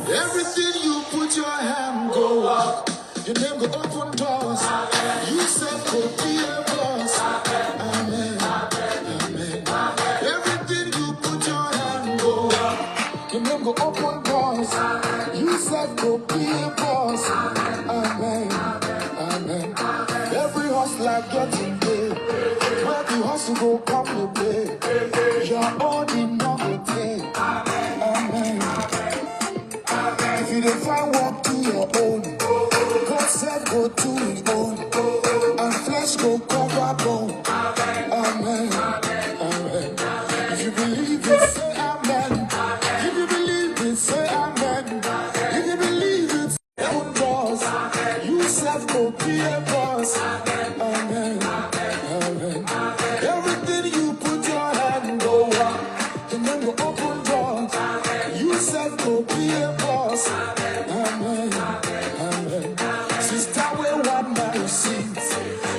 Everything you put your hand go up. Your name go open doors. You said go be a boss. Amen. Amen. Everything you put your hand go up. Your name go open doors. You said go be a boss. Amen. Amen. Every hustler getting paid. Where the hustle go come to pay. Your own in no go take. Amen. If you don't find work, do your own. God said go to his own. And flesh go cover bone. Amen. Amen. If you believe it, say amen. If you believe it, say amen. If you believe it, say open doors. You self go be a boss. Amen. Amen. Everything you put your hand go up. And then go open doors. You self go be a boss. Amen. Amen. Sister, we want my seats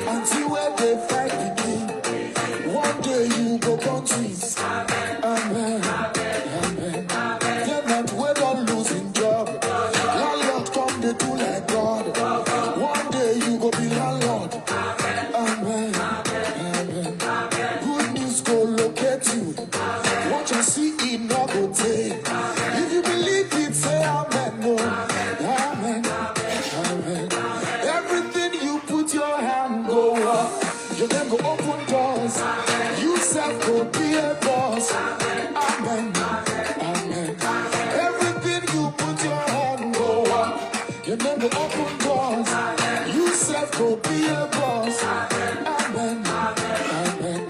until where they fight the king. One day you go countries. Amen. Amen. They're not we don't losing job. Landlord come they do like God. One day you go be landlord. Amen. Amen. Good news go locate you. What you see it not go take. If you believe it, say amen. No. Amen. Amen. Everything you put your hand go up. Your name go open doors. You self go be a boss. Amen. Amen. Everything you put your hand go up. Your name go open doors. You self go be a boss. Amen. Amen.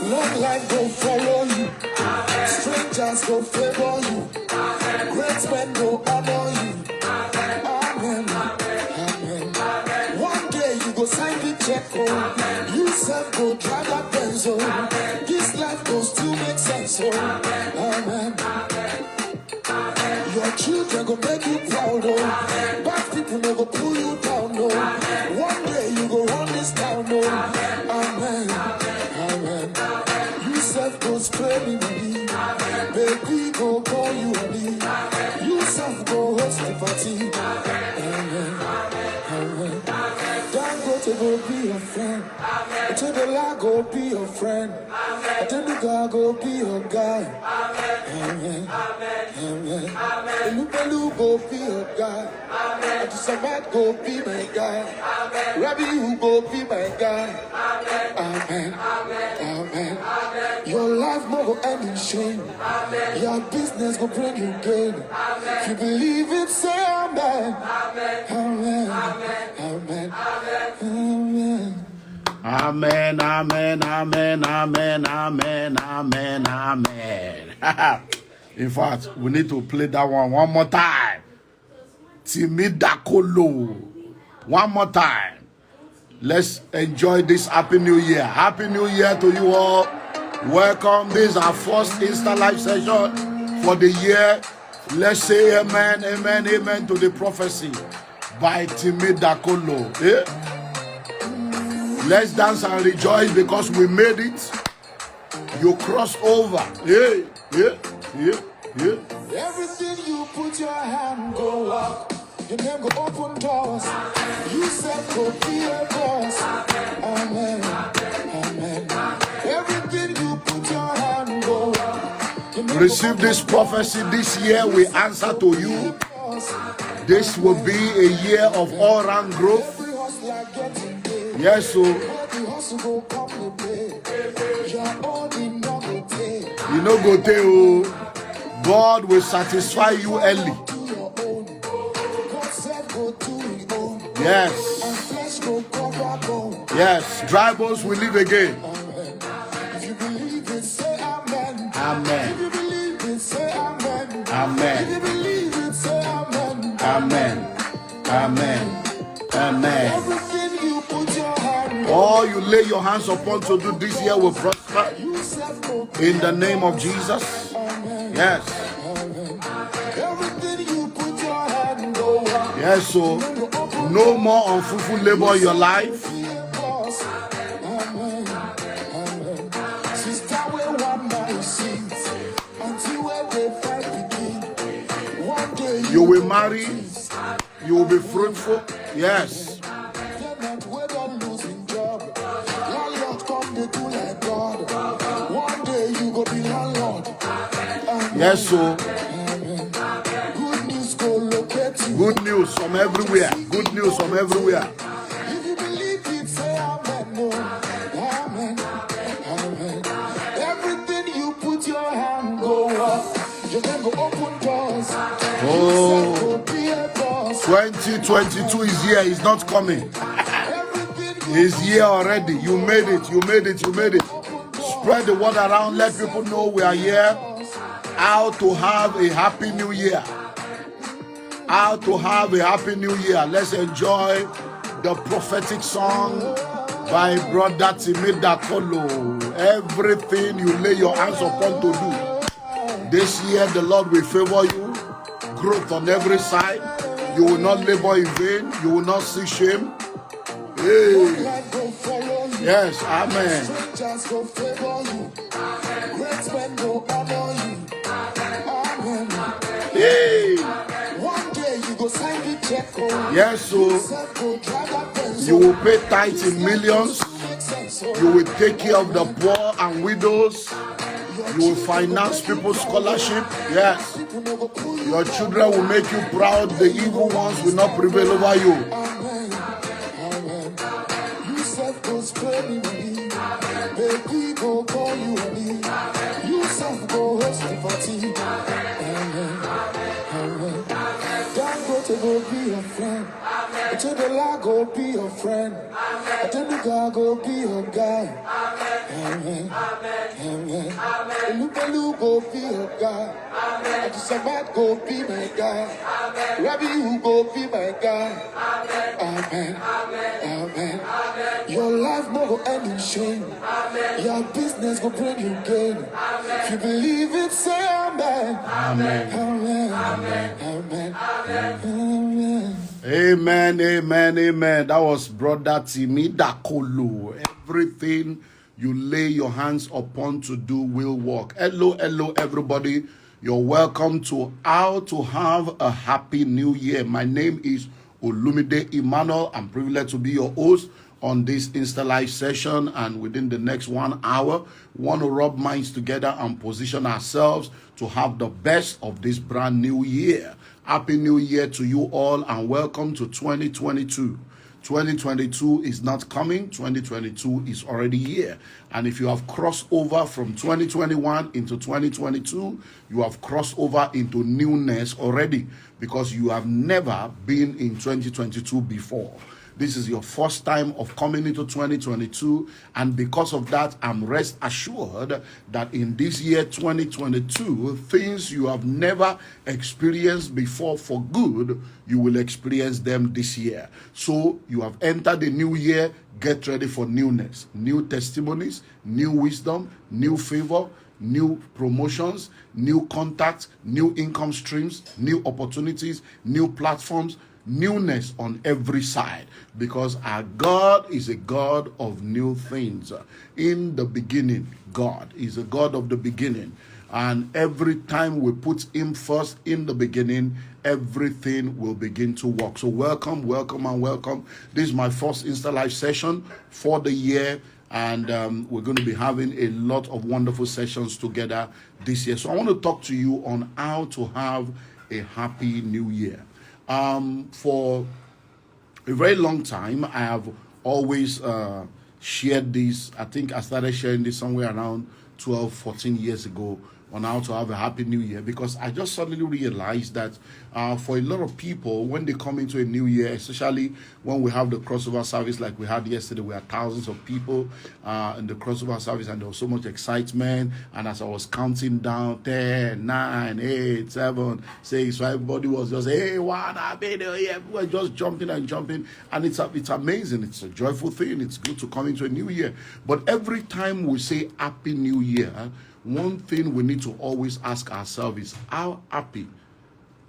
Long life go follow you. Strangers go favor you. Great men go honor you. Amen. Amen. One day you go sign the check. Oh. You self go drive that Benz. Oh. This life goes to make sense. Oh. Amen. Your children go make you proud. Oh. Bad people no go pull you down. Oh. One day you go run this town. Oh. Amen. Amen. You self go spray me money. Baby go call you honey. You self go host the party. Amen. Amen. Don't go to go be your friend. To the lag go be your friend. To the guy go be your guy. Amen. Amen. Amen. Go be your guy. To Samad go be my guy. Rabbi you go be my guy. Amen. Amen. Your life no go end in shame. Your business go bring you gain. If you believe it, say amen. Amen. Amen. Amen. Amen, amen, amen, amen, amen, amen, amen. In fact, we need to play that one more time. Timidakolo. One more time. Let's enjoy this Happy New Year. Happy New Year to you all. Welcome. This is our first Insta Live session for the year. Let's say amen, amen, amen to the prophecy by Timidakolo. Let's dance and rejoice because we made it. You crossed over. Yeah. Everything you put your hand go up. Your name go open doors. You said go be a boss. Amen. Amen. Everything you put your hand go up. Receive this prophecy this year. We answer to you. This will be a year of all-round growth. Yes, so you know, go tell God will satisfy you early. Yes. Yes. Dry bones will live again. Amen. Amen. Amen. Amen. Amen. All you lay your hands upon to do this year will prosper. In the name of Jesus. Yes. Yes, so no more unfruitful labor in your life. You will marry. You will be fruitful. Yes. Yes, so good news from everywhere. Good news from everywhere. If you believe it, say amen. Amen. Amen. Everything you put your hand go up. You can go open doors. Oh, 2022 is here. It's not coming. It's here already. You made it. You made it. You made it. Spread the word around. Let people know we are here. How to have a happy new year. How to have a happy new year. Let's enjoy the prophetic song by Brother Timida Kolo. Everything you lay your hands upon to do. This year the Lord will favor you. Growth on every side. You will not labor in vain. You will not see shame. Hey. Yes, amen. Hey. Yes, so you will pay tithes in millions. You will take care of the poor and widows. You will finance people's scholarship. Yes. Your children will make you proud. The evil ones will not prevail over you. Go be your friend. I tell the Lord go be your friend. I tell the God go be your guy. Amen. Amen. Olumide go be your guy. I just about go be my guy. Rabbi you go be my guy. Amen. Amen. Your life no go end in shame. Your business go bring you gain. If you believe it, say amen. Amen. Amen. Amen. Amen. Amen. Amen, amen, amen. That was Brother Timida Kolo. Everything you lay your hands upon to do will work. Hello, hello, everybody. You're welcome to How to Have a Happy New Year. My name is Olumide Emmanuel. I'm privileged to be your host on this Insta Live session, and within the next 1 hour, we want to rub minds together and position ourselves to have the best of this brand new year. Happy New Year to you all, and welcome to 2022. 2022 is not coming. 2022 is already here. And if you have crossed over from 2021 into 2022, you have crossed over into newness already, because you have never been in 2022 before. This is your first time of coming into 2022, and because of that, I'm rest assured that in this year 2022, things you have never experienced before for good, you will experience them this year. So you have entered the new year. Get ready for newness, new testimonies, new wisdom, new favor, new promotions, new contacts, new income streams, new opportunities, new platforms, newness on every side, because our God is a God of new things. In the beginning, God is a God of the beginning. And every time we put him first in the beginning, everything will begin to work. So welcome, welcome, and welcome. This is my first Insta Live session for the year. And we're going to be having a lot of wonderful sessions together this year. So I want to talk to you on how to have a happy new year. For a very long time, I have always shared this. I think I started sharing this somewhere around 12, 14 years ago on how to have a happy new year, because I just suddenly realized that for a lot of people, when they come into a new year, especially when we have the crossover service like we had yesterday, we had thousands of people in the crossover service, and there was so much excitement. And as I was counting down 10, 9, 8, 7, 6, so everybody was just, hey, one happy new year. We were just jumping and jumping, and it's amazing. It's a joyful thing. It's good to come into a new year. But every time we say happy new year, one thing we need to always ask ourselves is, how happy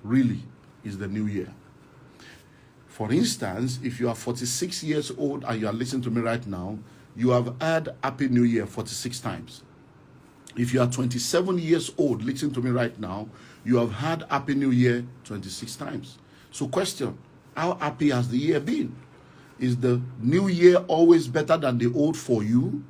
really is the new year? For instance, if you are 46 years old and you are listening to me right now, you have heard happy new year 46 times. If you are 27 years old listening to me right now, you have heard happy new year 26 times. So question, how happy has the year been? Is the new year always better than the old for you?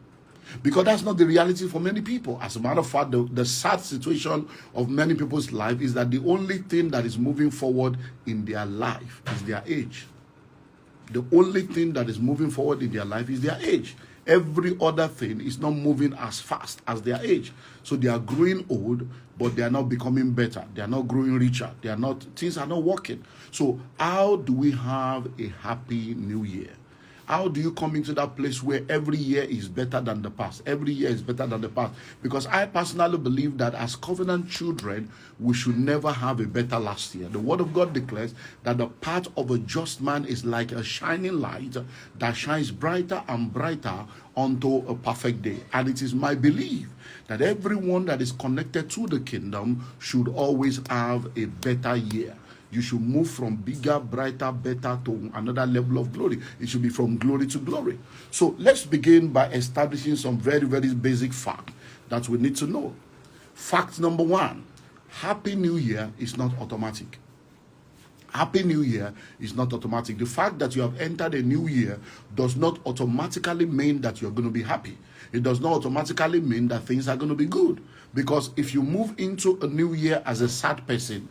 Because that's not the reality for many people. As a matter of fact, the sad situation of many people's life is that the only thing that is moving forward in their life is their age. The only thing that is moving forward in their life is their age. Every other thing is not moving as fast as their age. So they are growing old, but they are not becoming better. They are not growing richer. Things are not working. So how do we have a happy new year? How do you come into that place where every year is better than the past? Every year is better than the past. Because I personally believe that as covenant children, we should never have a better last year. The word of God declares that the path of a just man is like a shining light that shines brighter and brighter unto a perfect day. And it is my belief that everyone that is connected to the kingdom should always have a better year. You should move from bigger, brighter, better to another level of glory. It should be from glory to glory. So let's begin by establishing some very, very basic facts that we need to know. Fact number one, Happy New Year is not automatic. Happy New Year is not automatic. The fact that you have entered a new year does not automatically mean that you're going to be happy. It does not automatically mean that things are going to be good. Because if you move into a new year as a sad person,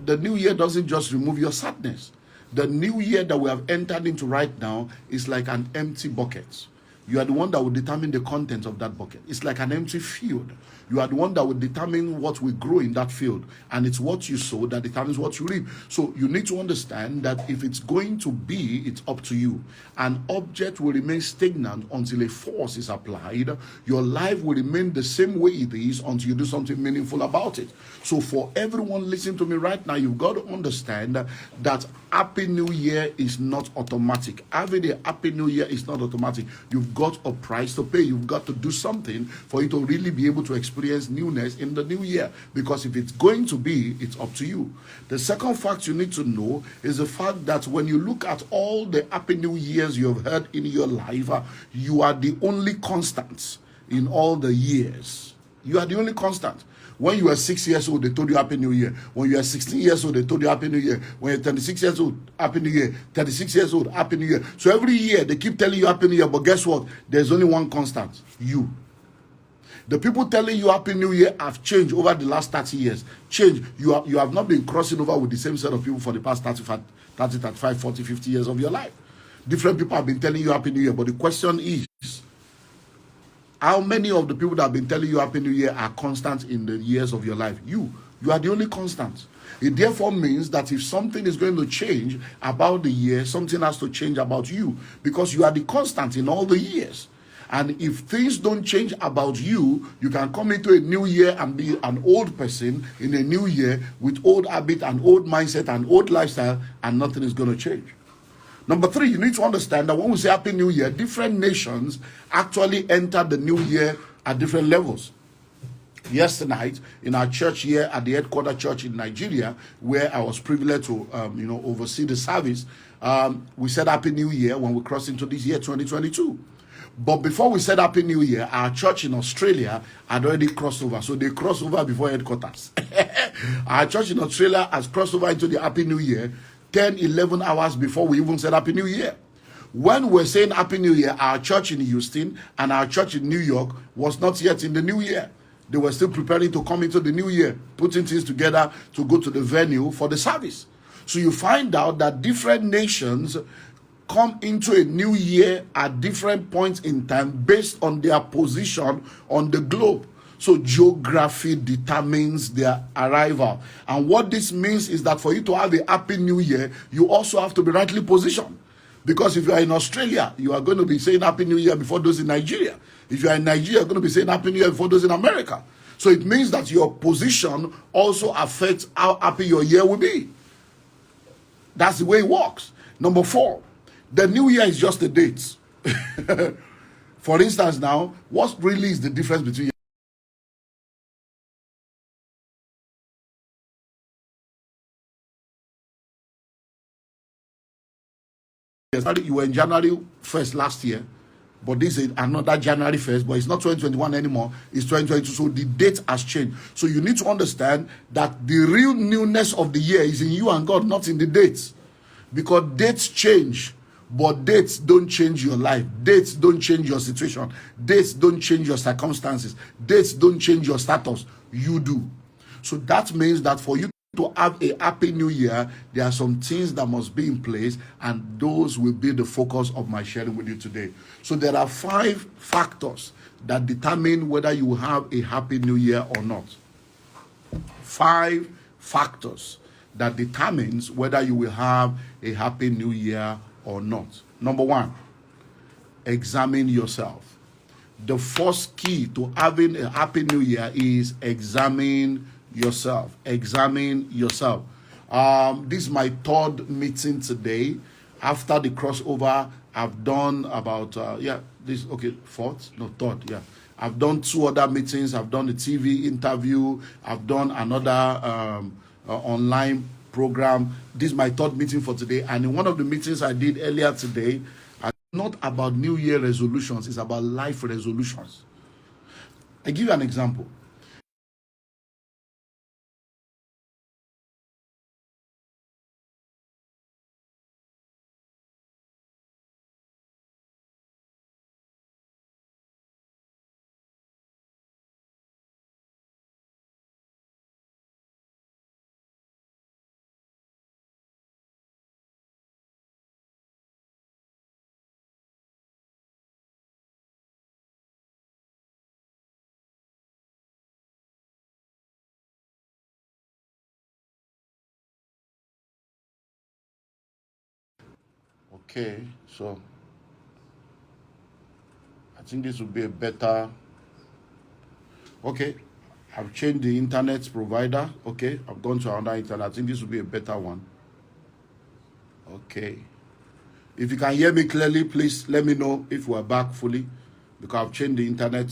the new year doesn't just remove your sadness. The new year that we have entered into right now is like an empty bucket. You are the one that will determine the content of that bucket. It's like an empty field. You are the one that will determine what will grow in that field. And it's what you sow that determines what you reap. So you need to understand that if it's going to be, it's up to you. An object will remain stagnant until a force is applied. Your life will remain the same way it is until you do something meaningful about it. So for everyone listening to me right now, you've got to understand that Happy New Year is not automatic. Having a Happy New Year is not automatic. You've got a price to pay. You've got to do something for you to really be able to experience newness in the new year. Because if it's going to be, it's up to you. The second fact you need to know is the fact that when you look at all the Happy New Years you have heard in your life, you are the only constant in all the years. You are the only constant. When you were 6 years old, they told you Happy New Year. When you were 16 years old, they told you Happy New Year. When you're 26 years old, Happy New Year. 36 years old, Happy New Year. So every year, they keep telling you Happy New Year. But guess what? There's only one constant. You. The people telling you Happy New Year have changed over the last 30 years. Change. You have not been crossing over with the same set of people for the past 35, 40, 50 years of your life. Different people have been telling you Happy New Year. But the question is, how many of the people that have been telling you Happy New Year are constant in the years of your life? You are the only constant. It therefore means that if something is going to change about the year, something has to change about you, because you are the constant in all the years. And if things don't change about you, you can come into a new year and be an old person in a new year with old habit and old mindset and old lifestyle, and nothing is going to change. Number three, you need to understand that when we say Happy New Year, different nations actually enter the new year at different levels. Yesterday night, in our church here at the headquarter church in Nigeria, where I was privileged to oversee the service, we said Happy New Year when we crossed into this year 2022. But before we said Happy New Year, our church in Australia had already crossed over. So they crossed over before headquarters. Our church in Australia has crossed over into the Happy New Year 10, 11 hours before we even said Happy New Year. When we're saying Happy New Year, our church in Houston and our church in New York was not yet in the new year. They were still preparing to come into the new year, putting things together to go to the venue for the service. So you find out that different nations come into a new year at different points in time based on their position on the globe. So geography determines their arrival. And what this means is that for you to have a happy new year, you also have to be rightly positioned. Because if you are in Australia, you are going to be saying Happy New Year before those in Nigeria. If you are in Nigeria, you're going to be saying Happy New Year before those in America. So it means that your position also affects how happy your year will be. That's the way it works. Number 4, the new year is just a date. For instance now, what really is the difference between you were in January 1st last year, but this is another January 1st, but it's not 2021 anymore, it's 2022, so the date has changed. So you need to understand that the real newness of the year is in you and God, not in the dates. Because dates change, but dates don't change your life. Dates don't change your situation. Dates don't change your circumstances. Dates don't change your status. You do. So that means that for you to have a happy new year, there are some things that must be in place, and those will be the focus of my sharing with you today. So there are 5 factors that determine whether you will have a happy new year or not. 5 factors that determines whether you will have a happy new year or not. Number 1, examine yourself. The first key to having a happy new year is examine yourself. Examine yourself. This is my 3rd meeting today. After the crossover, I've done about 4th, no 3rd, yeah. I've done 2 other meetings. I've done a TV interview. I've done another online program. This is my 3rd meeting for today. And in one of the meetings I did earlier today, not about New Year resolutions, it's about life resolutions. I give you an example. Okay, so I think this will be a better. Okay, I've changed the internet provider. Okay, I've gone to another internet. I think this will be a better one. Okay, if you can hear me clearly, please let me know if we're back fully, because I've changed the internet.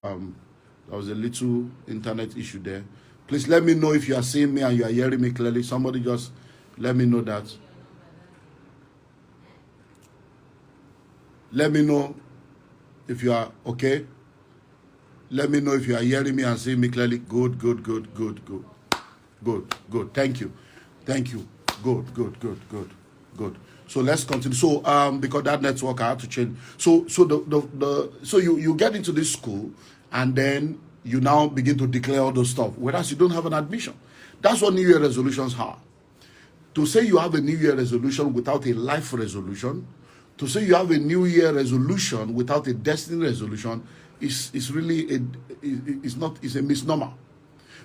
There was a little internet issue there. Please let me know if you are seeing me and you are hearing me clearly. Somebody just let me know that. Let me know if you are okay. Let me know if you are hearing me and seeing me clearly. Good, good, good, good, good. Good, good. Thank you. Thank you. Good, good, good, good, good. So let's continue. So because that network I had to change. So you get into this school, and then you now begin to declare all those stuff, whereas you don't have an admission. That's what New Year resolutions are. To say you have a New Year resolution without a life resolution, to say you have a New Year resolution without a destiny resolution is really it's a misnomer.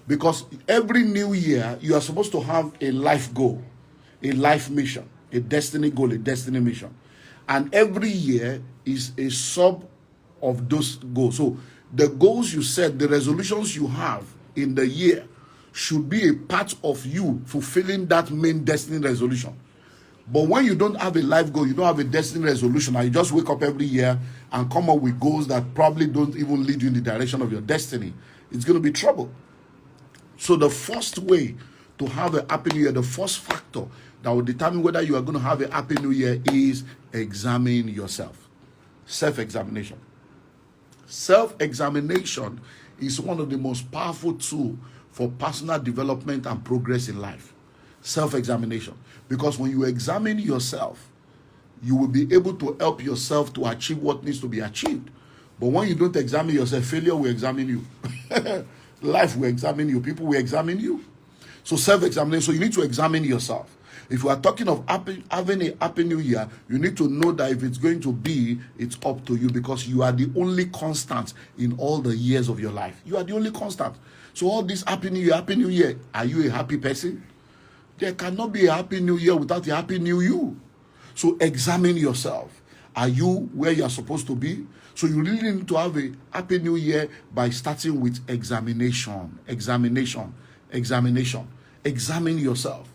Because every new year, you are supposed to have a life goal, a life mission, a destiny goal, a destiny mission. And every year is a sub of those goals. So the goals you set, the resolutions you have in the year should be a part of you fulfilling that main destiny resolution. But when you don't have a life goal, you don't have a destiny resolution, and you just wake up every year and come up with goals that probably don't even lead you in the direction of your destiny, it's going to be trouble. So the first way to have a happy new year, the first factor that will determine whether you are going to have a happy new year is examine yourself. Self-examination. Self-examination is one of the most powerful tools for personal development and progress in life. Self-examination. Because when you examine yourself, you will be able to help yourself to achieve what needs to be achieved. But when you don't examine yourself, failure will examine you. Life will examine you. People will examine you. So self-examination. So you need to examine yourself. If you are talking of having a happy new year, you need to know that if it's going to be, it's up to you, because you are the only constant in all the years of your life. You are the only constant. So all this happy new year, are you a happy person? There cannot be a happy new year without a happy new you. So examine yourself. Are you where you are supposed to be? So you really need to have a happy new year by starting with examination. Examine yourself.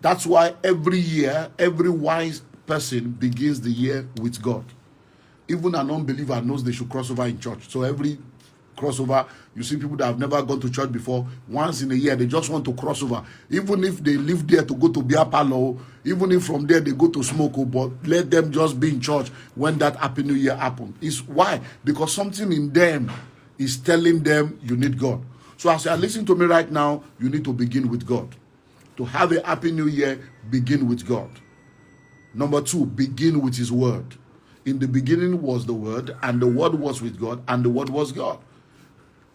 That's why every year, every wise person begins the year with God. Even an unbeliever knows they should cross over in church. So every crossover, you see people that have never gone to church before, once in a year they just want to cross over. Even if they live there to go to beer parlor, even if from there they go to smoke, but let them just be in church when that happy new year happens. It's why? Because something in them is telling them you need God. So as you are listening to me right now, you need to begin with God. To have a happy new year, begin with God. Number 2, begin with his word. In the beginning was the word, and the word was with God, and the word was God.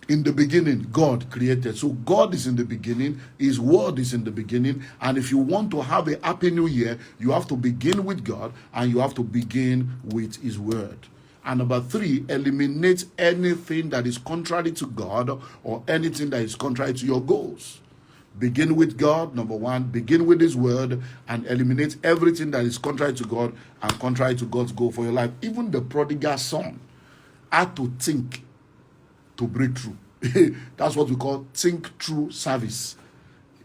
In the beginning, God created. So God is in the beginning, his word is in the beginning. And if you want to have a happy new year, you have to begin with God, and you have to begin with his word. And number 3, eliminate anything that is contrary to God or anything that is contrary to your goals. Begin with God, number 1. Begin with his word and eliminate everything that is contrary to God and contrary to God's goal for your life. Even the prodigal son had to think to break through. That's what we call think through service.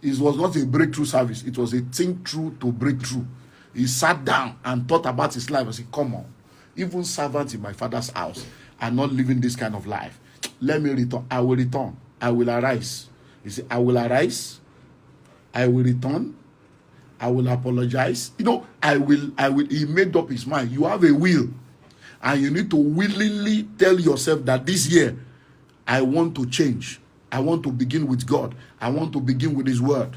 It was not a breakthrough service. It was a think through to break through. He sat down and thought about his life and said, come on, even servants in my father's house are not living this kind of life. Let me return. I will return. I will arise. He said, I will arise, I will return, I will apologize. I will. He made up his mind. You have a will, and you need to willingly tell yourself that this year, I want to change. I want to begin with God. I want to begin with his word.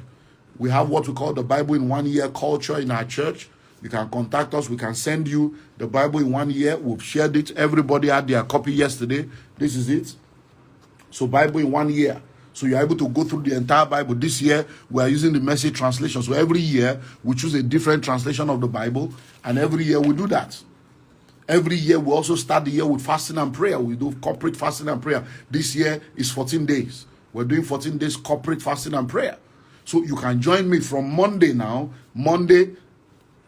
We have what we call the Bible in 1 year culture in our church. You can contact us. We can send you the Bible in 1 year. We've shared it. Everybody had their copy yesterday. This is it. So Bible in 1 year. So you're able to go through the entire Bible. This year, we are using the Message translation. So every year, we choose a different translation of the Bible. And every year, we do that. Every year, we also start the year with fasting and prayer. We do corporate fasting and prayer. This year is 14 days. We're doing 14 days corporate fasting and prayer. So you can join me from Monday now, Monday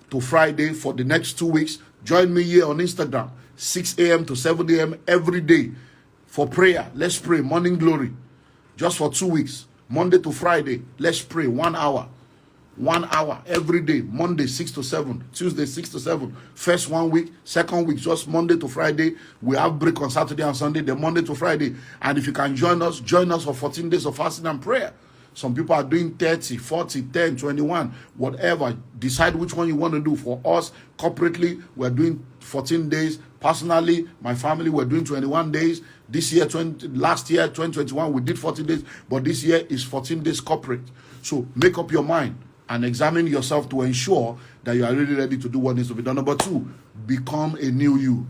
to Friday for the next 2 weeks. Join me here on Instagram, 6 a.m. to 7 a.m. every day for prayer. Let's pray, morning glory. Just for 2 weeks, Monday to Friday, let's pray 1 hour. 1 hour every day, Monday 6 to 7, Tuesday 6 to 7. First 1 week, second week, just Monday to Friday. We have break on Saturday and Sunday, then Monday to Friday. And if you can join us for 14 days of fasting and prayer. Some people are doing 30, 40, 10, 21, whatever. Decide which one you want to do. For us, corporately, we're doing 14 days. Personally, my family, we're doing 21 days. This year, last year, 2021, we did 14 days. But this year is 14 days corporate. So make up your mind and examine yourself to ensure that you are really ready to do what needs to be done. Number 2, become a new you.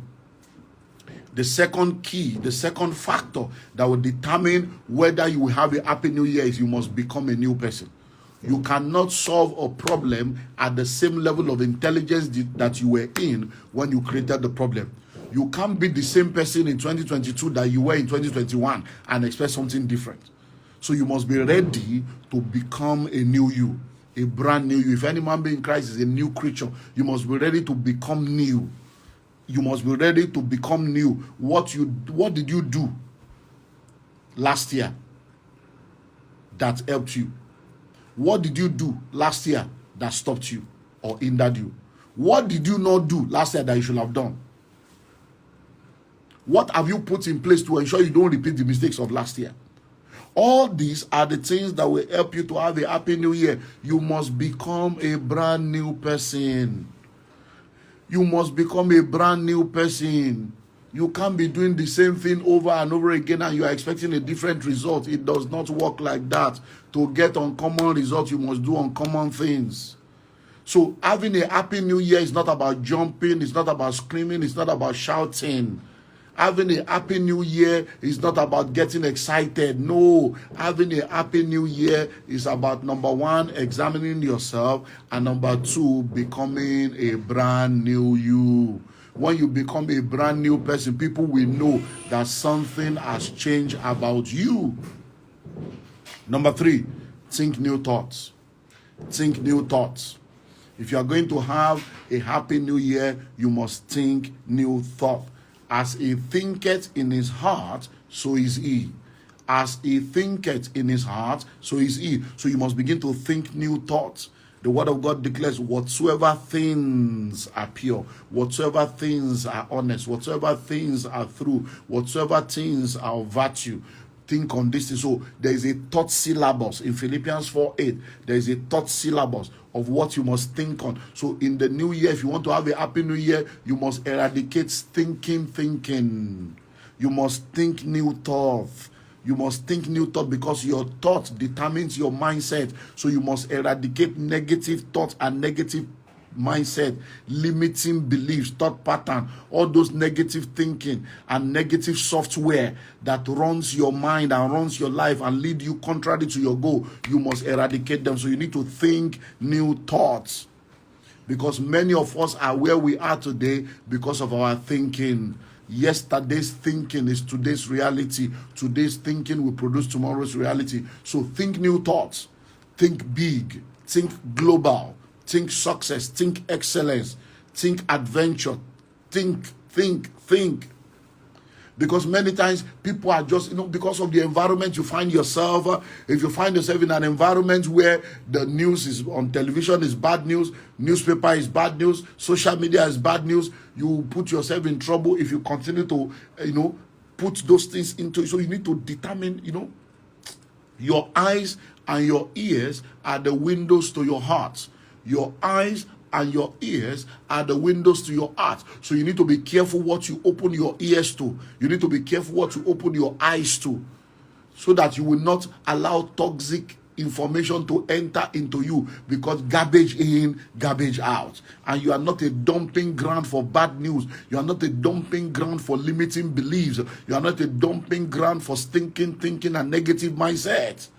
The second key, the second factor that will determine whether you will have a happy new year is you must become a new person. You cannot solve a problem at the same level of intelligence that you were in when you created the problem. You can't be the same person in 2022 that you were in 2021 and expect something different. So you must be ready to become a new you, a brand new you. If any man be in Christ is a new creature, you must be ready to become new. You must be ready to become new. What did you do last year that helped you? What did you do last year that stopped you or hindered you? What did you not do last year that you should have done? What have you put in place to ensure you don't repeat the mistakes of last year? All these are the things that will help you to have a happy new year. You must become a brand new person. You must become a brand new person. You can't be doing the same thing over and over again and you are expecting a different result. It does not work like that. To get uncommon results, you must do uncommon things. So having a happy new year is not about jumping, it's not about screaming, it's not about shouting. Having a happy new year is not about getting excited. No, having a happy new year is about, number one, examining yourself, and number two, becoming a brand new you. When you become a brand new person, people will know that something has changed about you. Number three, think new thoughts. Think new thoughts. If you are going to have a happy new year, you must think new thought. As he thinketh in his heart, so is he. As he thinketh in his heart, so is he. So you must begin to think new thoughts. The word of God declares, whatsoever things are pure, whatsoever things are honest, whatsoever things are true, whatsoever things are of virtue, think on this. So there is a thought syllabus in Philippians 4:8. There is a thought syllabus of what you must think on. So in the new year, if you want to have a happy new year, you must eradicate thinking. You must think new thoughts. You must think new thought because your thought determines your mindset. So you must eradicate negative thoughts and negative mindset, limiting beliefs, thought pattern, all those negative thinking and negative software that runs your mind and runs your life and lead you contrary to your goal. You must eradicate them. So you need to think new thoughts, because many of us are where we are today because of our thinking. Yesterday's thinking is today's reality. Today's thinking will produce tomorrow's reality. So think new thoughts. Think big. Think global. Think success. Think excellence. Think adventure. Think. Because many times people are just, because of the environment you find yourself. If you find yourself in an environment where the news is on television is bad news, newspaper is bad news, social media is bad news, you put yourself in trouble if you continue to, put those things into it. So you need to determine, your eyes and your ears are the windows to your heart. Your eyes and your ears are the windows to your heart. So you need to be careful what you open your ears to. You need to be careful what you open your eyes to, so that you will not allow toxic information to enter into you, because garbage in, garbage out. And you are not a dumping ground for bad news. You are not a dumping ground for limiting beliefs. You are not a dumping ground for stinking thinking and negative mindset.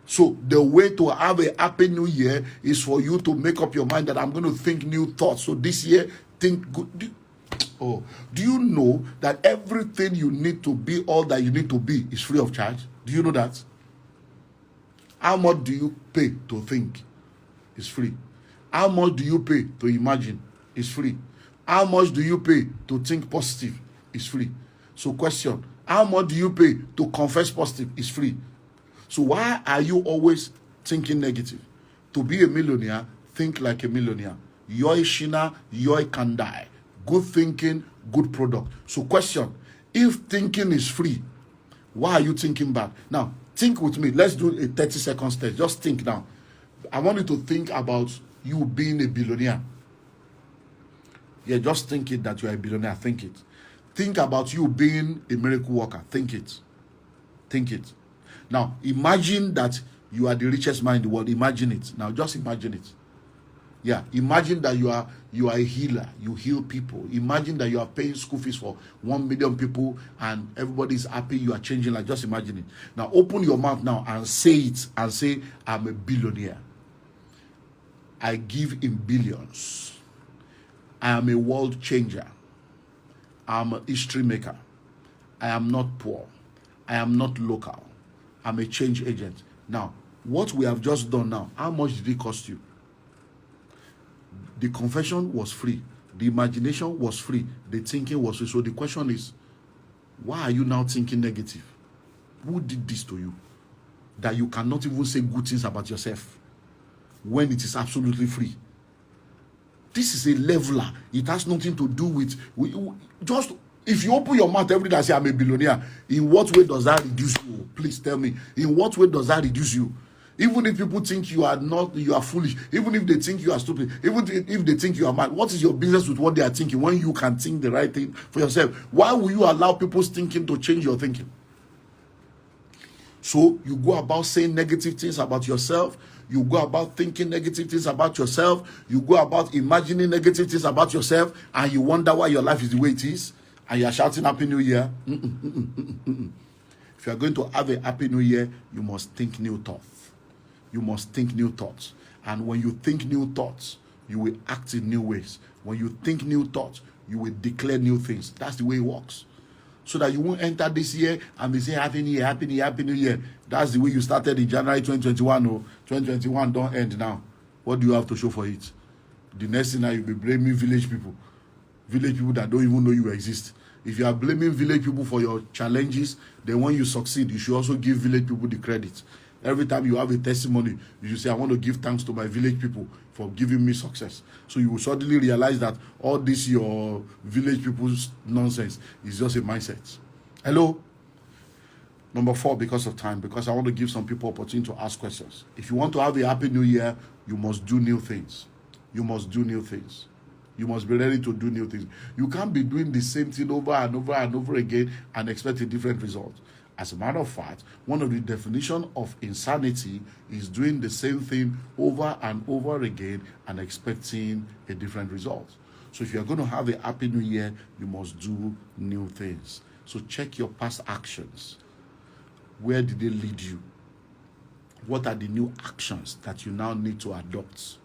So the way to have a happy new year is for you to make up your mind that I'm going to think new thoughts. So this year, think good. Do you know that everything you need to be, all that you need to be, is free of charge? Do you know that? How much do you pay to think? It's free. How much do you pay to imagine? It's free. How much do you pay to think positive? It's free. So question, how much do you pay to confess positive? It's free. So why are you always thinking negative? To be a millionaire, think like a millionaire. Yoi Shina, Yoi Kandai. Good thinking, good product. So question, if thinking is free, why are you thinking bad? Now, think with me. Let's do a 30-second test. Just think now. I want you to think about you being a billionaire. Yeah, just think it that you are a billionaire. Think it. Think about you being a miracle worker. Think it. Think it. Now, imagine that you are the richest man in the world. Imagine it. Now, just imagine it. Yeah, imagine that you are a healer. You heal people. Imagine that you are paying school fees for 1 million people and everybody is happy. You are changing life. Just imagine it. Now, open your mouth now and say it. And say, I'm a billionaire. I give in billions. I am a world changer. I am a history maker. I am not poor. I am not local. I'm a change agent. Now, what we have just done now, how much did it cost you? The confession was free. The imagination was free. The thinking was free. So the question is, why are you now thinking negative? Who did this to you? That you cannot even say good things about yourself when it is absolutely free. This is a leveler. It has nothing to do with just if you open your mouth every day and say I'm a billionaire, in what way does that reduce you? Please tell me. In what way does that reduce you? Even if people think you are not, you are foolish, even if they think you are stupid, even if they think you are mad, what is your business with what they are thinking when you can think the right thing for yourself? Why will you allow people's thinking to change your thinking? So you go about saying negative things about yourself. You go about thinking negative things about yourself. You go about imagining negative things about yourself, and you wonder why your life is the way it is, and you are shouting Happy New Year. If you are going to have a Happy New Year, you must think new thoughts. You must think new thoughts. And when you think new thoughts, you will act in new ways. When you think new thoughts, you will declare new things. That's the way it works. So that you won't enter this year and be saying Happy New Year, Happy New Year, Happy New Year. That's the way you started in January 2021. Oh, 2021 don't end now. What do you have to show for it? The next thing now, you'll be blaming village people. Village people that don't even know you exist. If you are blaming village people for your challenges, then when you succeed, you should also give village people the credit. Every time you have a testimony, you should say, I want to give thanks to my village people for giving me success. So you will suddenly realize that all this your village people's nonsense is just a mindset. Hello? Number 4, because of time, because I want to give some people opportunity to ask questions. If you want to have a happy new year, you must do new things. You must do new things. You must be ready to do new things. You can't be doing the same thing over and over and over again and expect a different result. As a matter of fact, one of the definitions of insanity is doing the same thing over and over again and expecting a different result. So if you're going to have a happy new year, you must do new things. So check your past actions. Where did they lead you? What are the new actions that you now need to adopt?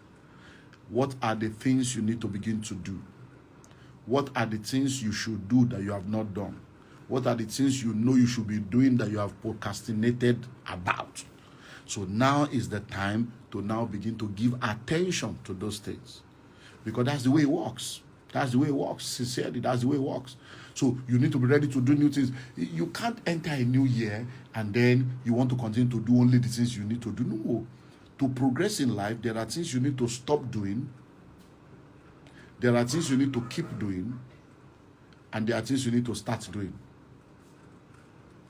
What are the things you need to begin to do? What are the things you should do that you have not done? What are the things you know you should be doing that you have procrastinated about? So now is the time to now begin to give attention to those things. Because that's the way it works. That's the way it works. Sincerely, that's the way it works. So you need to be ready to do new things. You can't enter a new year and then you want to continue to do only the things you need to do. No. To progress in life, there are things you need to stop doing. There are things you need to keep doing. And there are things you need to start doing.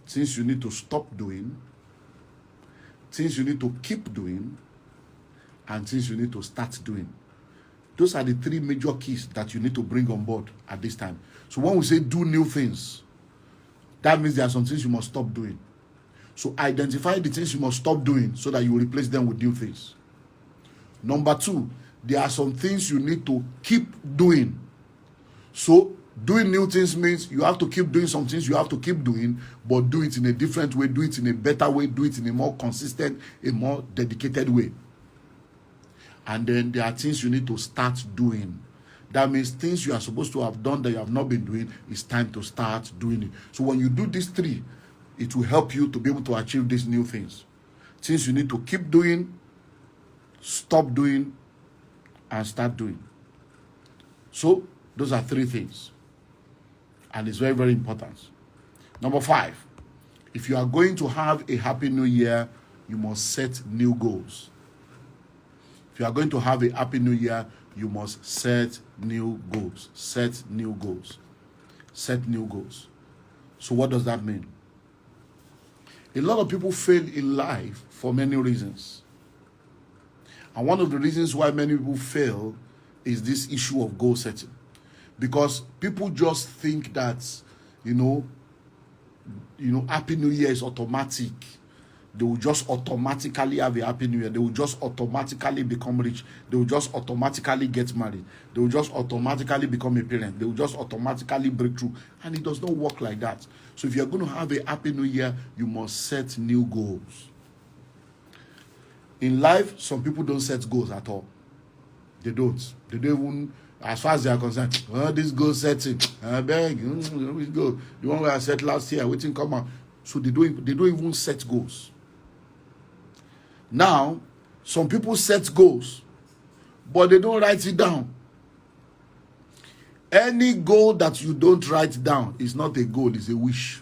Things you need to stop doing, things you need to keep doing, and things you need to start doing. Those are the 3 major keys that you need to bring on board at this time. So when we say do new things, that means there are some things you must stop doing. So identify the things you must stop doing so that you will replace them with new things. Number 2, there are some things you need to keep doing. So doing new things means you have to keep doing some things you have to keep doing, but do it in a different way, do it in a better way, do it in a more consistent, a more dedicated way. And then there are things you need to start doing. That means things you are supposed to have done that you have not been doing, it's time to start doing it. So when you do these 3, it will help you to be able to achieve these new things. Things you need to keep doing, stop doing, and start doing. So those are 3 things. And it's very, very important. Number 5, if you are going to have a happy new year, you must set new goals. If you are going to have a happy new year, you must set new goals. Set new goals. Set new goals. So what does that mean? A lot of people fail in life for many reasons. And one of the reasons why many people fail is this issue of goal setting. Because people just think that, Happy New Year is automatic. They will just automatically have a Happy New Year. They will just automatically become rich. They will just automatically get married. They will just automatically become a parent. They will just automatically break through. And it does not work like that. So if you're going to have a Happy New Year, you must set new goals. In life, some people don't set goals at all. They don't. They don't even... As far as they are concerned, this goal setting, I beg, we go. The one where I set last year, waiting come out. So they don't even set goals. Now, some people set goals, but they don't write it down. Any goal that you don't write down is not a goal, it's a wish.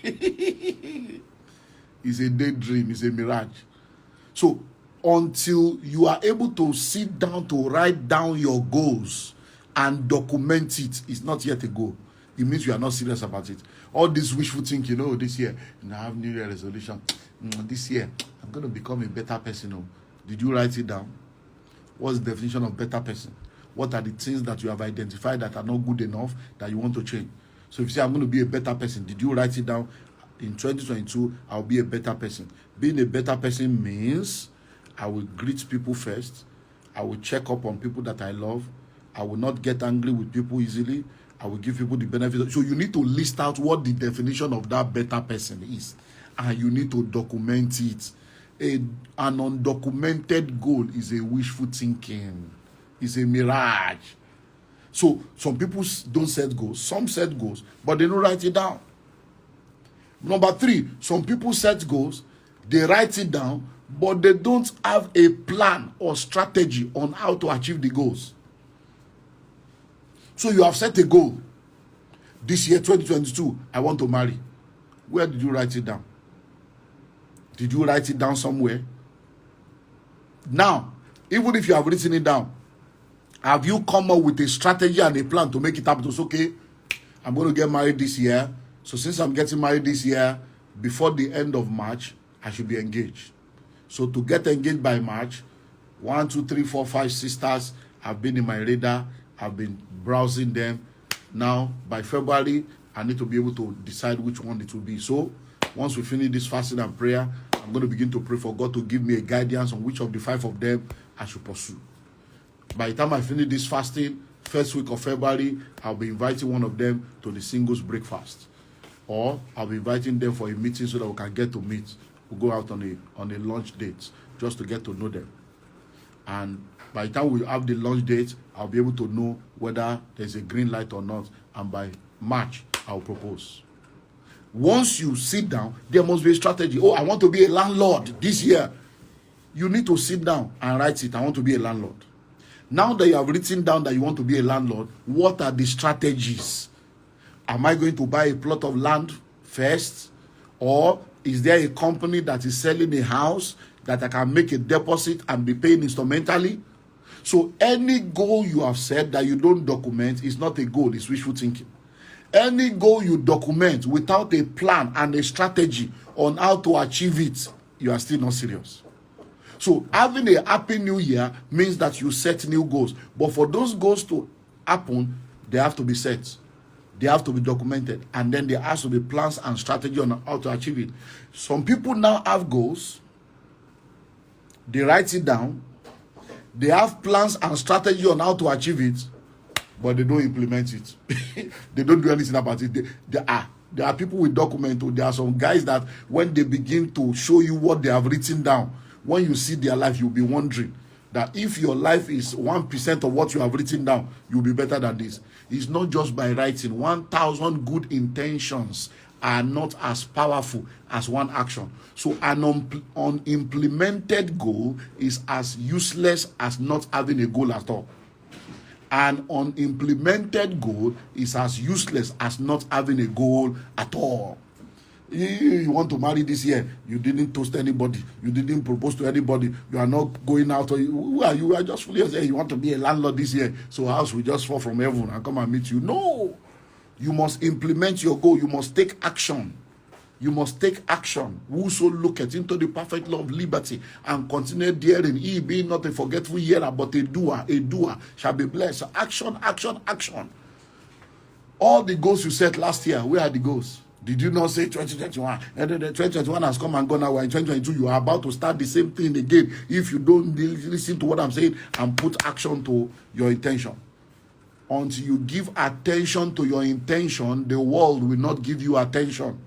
It's a daydream, it's a mirage. So, until you are able to sit down to write down your goals and document it, it's not yet a goal. It means you are not serious about it. All this wishful thinking, this year, I have New Year resolution. This year, I'm going to become a better person. Did you write it down? What's the definition of better person? What are the things that you have identified that are not good enough that you want to change? So if you say, I'm going to be a better person, did you write it down? In 2022, I'll be a better person. Being a better person means I will greet people first. I will check up on people that I love. I will not get angry with people easily. I will give people the benefit. So you need to list out what the definition of that better person is. And you need to document it. An undocumented goal is a wishful thinking. It's a mirage. So some people don't set goals. Some set goals, but they don't write it down. Number 3, some people set goals, they write it down, but they don't have a plan or strategy on how to achieve the goals. So you have set a goal. This year, 2022, I want to marry. Where did you write it down? Did you write it down somewhere? Now, even if you have written it down, have you come up with a strategy and a plan to make it happen? It's okay, I'm going to get married this year. So since I'm getting married this year, before the end of March, I should be engaged. So to get engaged by March, 1, 2, 3, 4, 5 sisters have been in my radar. I've been browsing them. Now, by February, I need to be able to decide which one it will be. So once we finish this fasting and prayer, I'm going to begin to pray for God to give me a guidance on which of the 5 of them I should pursue. By the time I finish this fasting, first week of February, I'll be inviting one of them to the singles breakfast. Or I'll be inviting them for a meeting so that we can get to meet. We'll go out on a lunch date just to get to know them. And by the time we have the lunch date, I'll be able to know whether there's a green light or not. And by March, I'll propose. Once you sit down, there must be a strategy. Oh, I want to be a landlord this year. You need to sit down and write it. I want to be a landlord. Now that you have written down that you want to be a landlord, what are the strategies? Am I going to buy a plot of land first? Or is there a company that is selling a house that I can make a deposit and be paying instrumentally? So any goal you have set that you don't document is not a goal, it's wishful thinking. Any goal you document without a plan and a strategy on how to achieve it, you are still not serious. So having a happy new year means that you set new goals. But for those goals to happen, they have to be set. They have to be documented. And then there has to be plans and strategy on how to achieve it. Some people now have goals. They write it down. They have plans and strategy on how to achieve it. But they don't implement it. They don't do anything about it. There are people with documents. There are some guys that when they begin to show you what they have written down, when you see their life, you'll be wondering that if your life is 1% of what you have written down, you'll be better than this. It's not just by writing. 1,000 good intentions are not as powerful as one action. So an unimplemented goal is as useless as not having a goal at all. An unimplemented goal is as useless as not having a goal at all. You want to marry this year, you didn't toast anybody, you didn't propose to anybody, you are not going out, who are you? You are just fully saying you want to be a landlord this year, so house will just fall from heaven and come and meet you. No, you must implement your goal. You must take action. You must take action. Whoso looketh into the perfect law of liberty and continue therein, he being not a forgetful hearer but a doer shall be blessed. So action, action, action. All the goals you set last year, where are the goals? Did you not say 2021? And then 2021 has come and gone now. In 2022, you are about to start the same thing again. If you don't listen to what I'm saying and put action to your intention. Until you give attention to your intention, the world will not give you attention.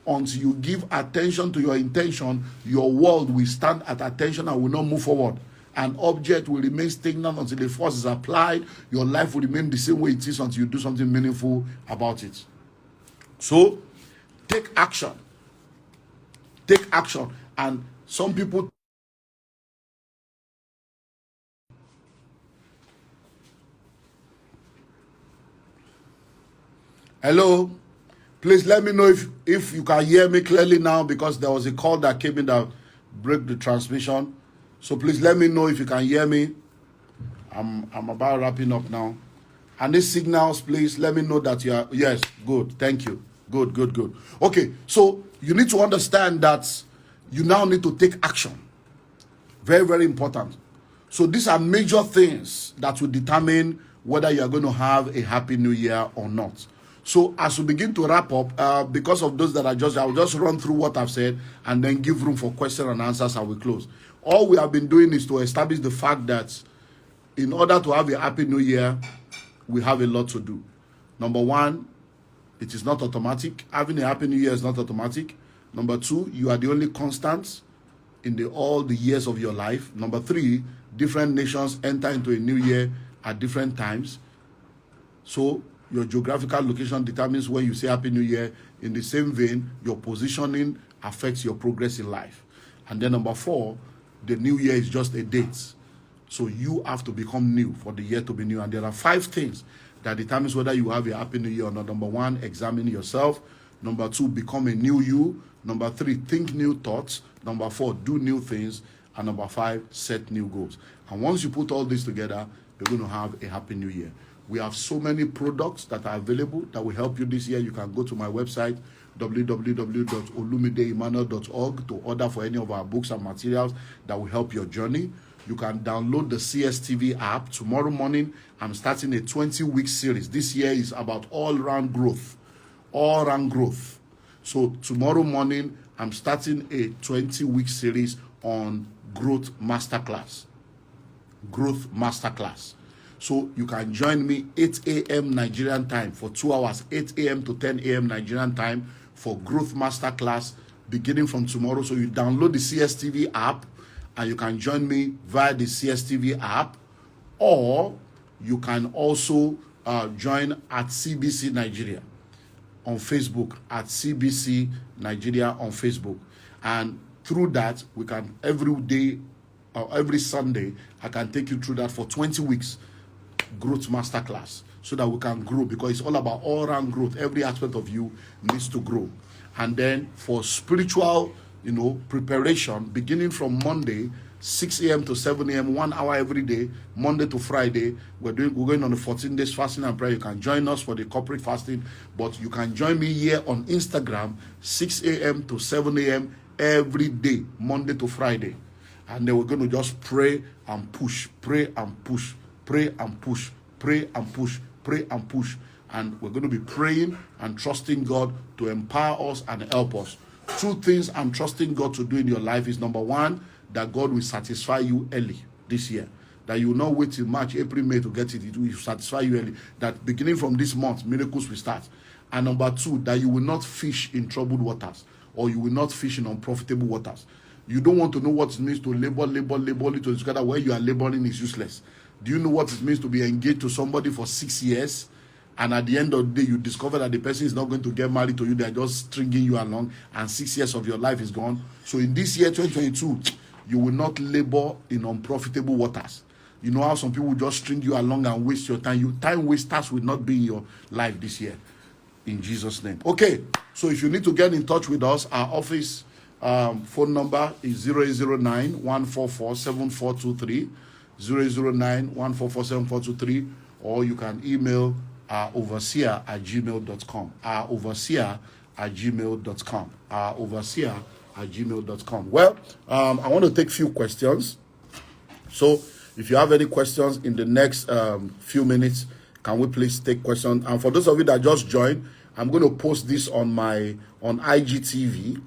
Until you give attention to your intention, your world will stand at attention and will not move forward. An object will remain stagnant until the force is applied. Your life will remain the same way it is until you do something meaningful about it. So, take action. Take action. And some people Hello? Please let me know if you can hear me clearly now, because there was a call that came in that broke the transmission. So please let me know if you can hear me. I'm about wrapping up now. And these signals, please let me know that you are. Yes, good. Thank you. Good, good, good. Okay, so you need to understand that you now need to take action. Very, very important. So these are major things that will determine whether you are going to have a happy new year or not. So as we begin to wrap up, because of those that I'll just run through what I've said and then give room for questions and answers as we close. All we have been doing is to establish the fact that in order to have a happy new year, we have a lot to do. Number one, it is not automatic. Having a happy new year is not automatic. Number two, you are the only constant in all the years of your life. Number three, different nations enter into a new year at different times. So your geographical location determines when you say happy new year. In the same vein, your positioning affects your progress in life. And then number four, the new year is just a date. So you have to become new for the year to be new. And there are 5 things that determines whether you have a happy new year or not. Number one, examine yourself. Number two, become a new you. Number three, think new thoughts. Number four, do new things. And number 5, set new goals. And once you put all this together, you're going to have a happy new year. We have so many products that are available that will help you this year. You can go to my website, www.olumideemmanuel.org, to order for any of our books and materials that will help your journey. You can download the CSTV app. Tomorrow morning, I'm starting a 20-week series. This year is about all-round growth. All-round growth. So tomorrow morning, I'm starting a 20-week series on Growth Masterclass. Growth Masterclass. So you can join me 8 a.m. Nigerian time for 2 hours, 8 a.m. to 10 a.m. Nigerian time for Growth Masterclass beginning from tomorrow. So you download the CSTV app and you can join me via the CSTV app, or you can also join at CBC Nigeria on Facebook, at CBC Nigeria on Facebook. And through that, we can every day or every Sunday, I can take you through that for 20 weeks. Growth Masterclass, so that we can grow, because it's all about all-round growth. Every aspect of you needs to grow. And then for spiritual, preparation, beginning from Monday, 6 a.m. to 7 a.m., 1 hour every day, Monday to Friday, we're going on the 14 days fasting and prayer. You can join us for the corporate fasting, but you can join me here on Instagram, 6 a.m. to 7 a.m. every day, Monday to Friday. And then we're going to just pray and push, pray and push, pray and push, pray and push, pray and push. And we're going to be praying and trusting God to empower us and help us. 2 things I'm trusting God to do in your life is, number one, that God will satisfy you early this year. That you will not wait till March, April, May to get it. It will satisfy you early. That beginning from this month, miracles will start. And number 2, that you will not fish in troubled waters, or you will not fish in unprofitable waters. You don't want to know what it means to labor together. Where you are laboring is useless. Do you know what it means to be engaged to somebody for 6 years, and at the end of the day, you discover that the person is not going to get married to you? They're just stringing you along, and 6 years of your life is gone. So in this year, 2022, you will not labor in unprofitable waters. You know how some people just string you along and waste your time. Time wasters will not be in your life this year. In Jesus' name. Okay, so if you need to get in touch with us, our office phone number is 0809-144-7423. 009-144-7423, or you can email overseer@gmail.com. overseer@gmail.com. overseer@gmail.com. Well, I want to take a few questions. So if you have any questions in the next few minutes, can we please take questions? And for those of you that just joined, I'm going to post this on IGTV,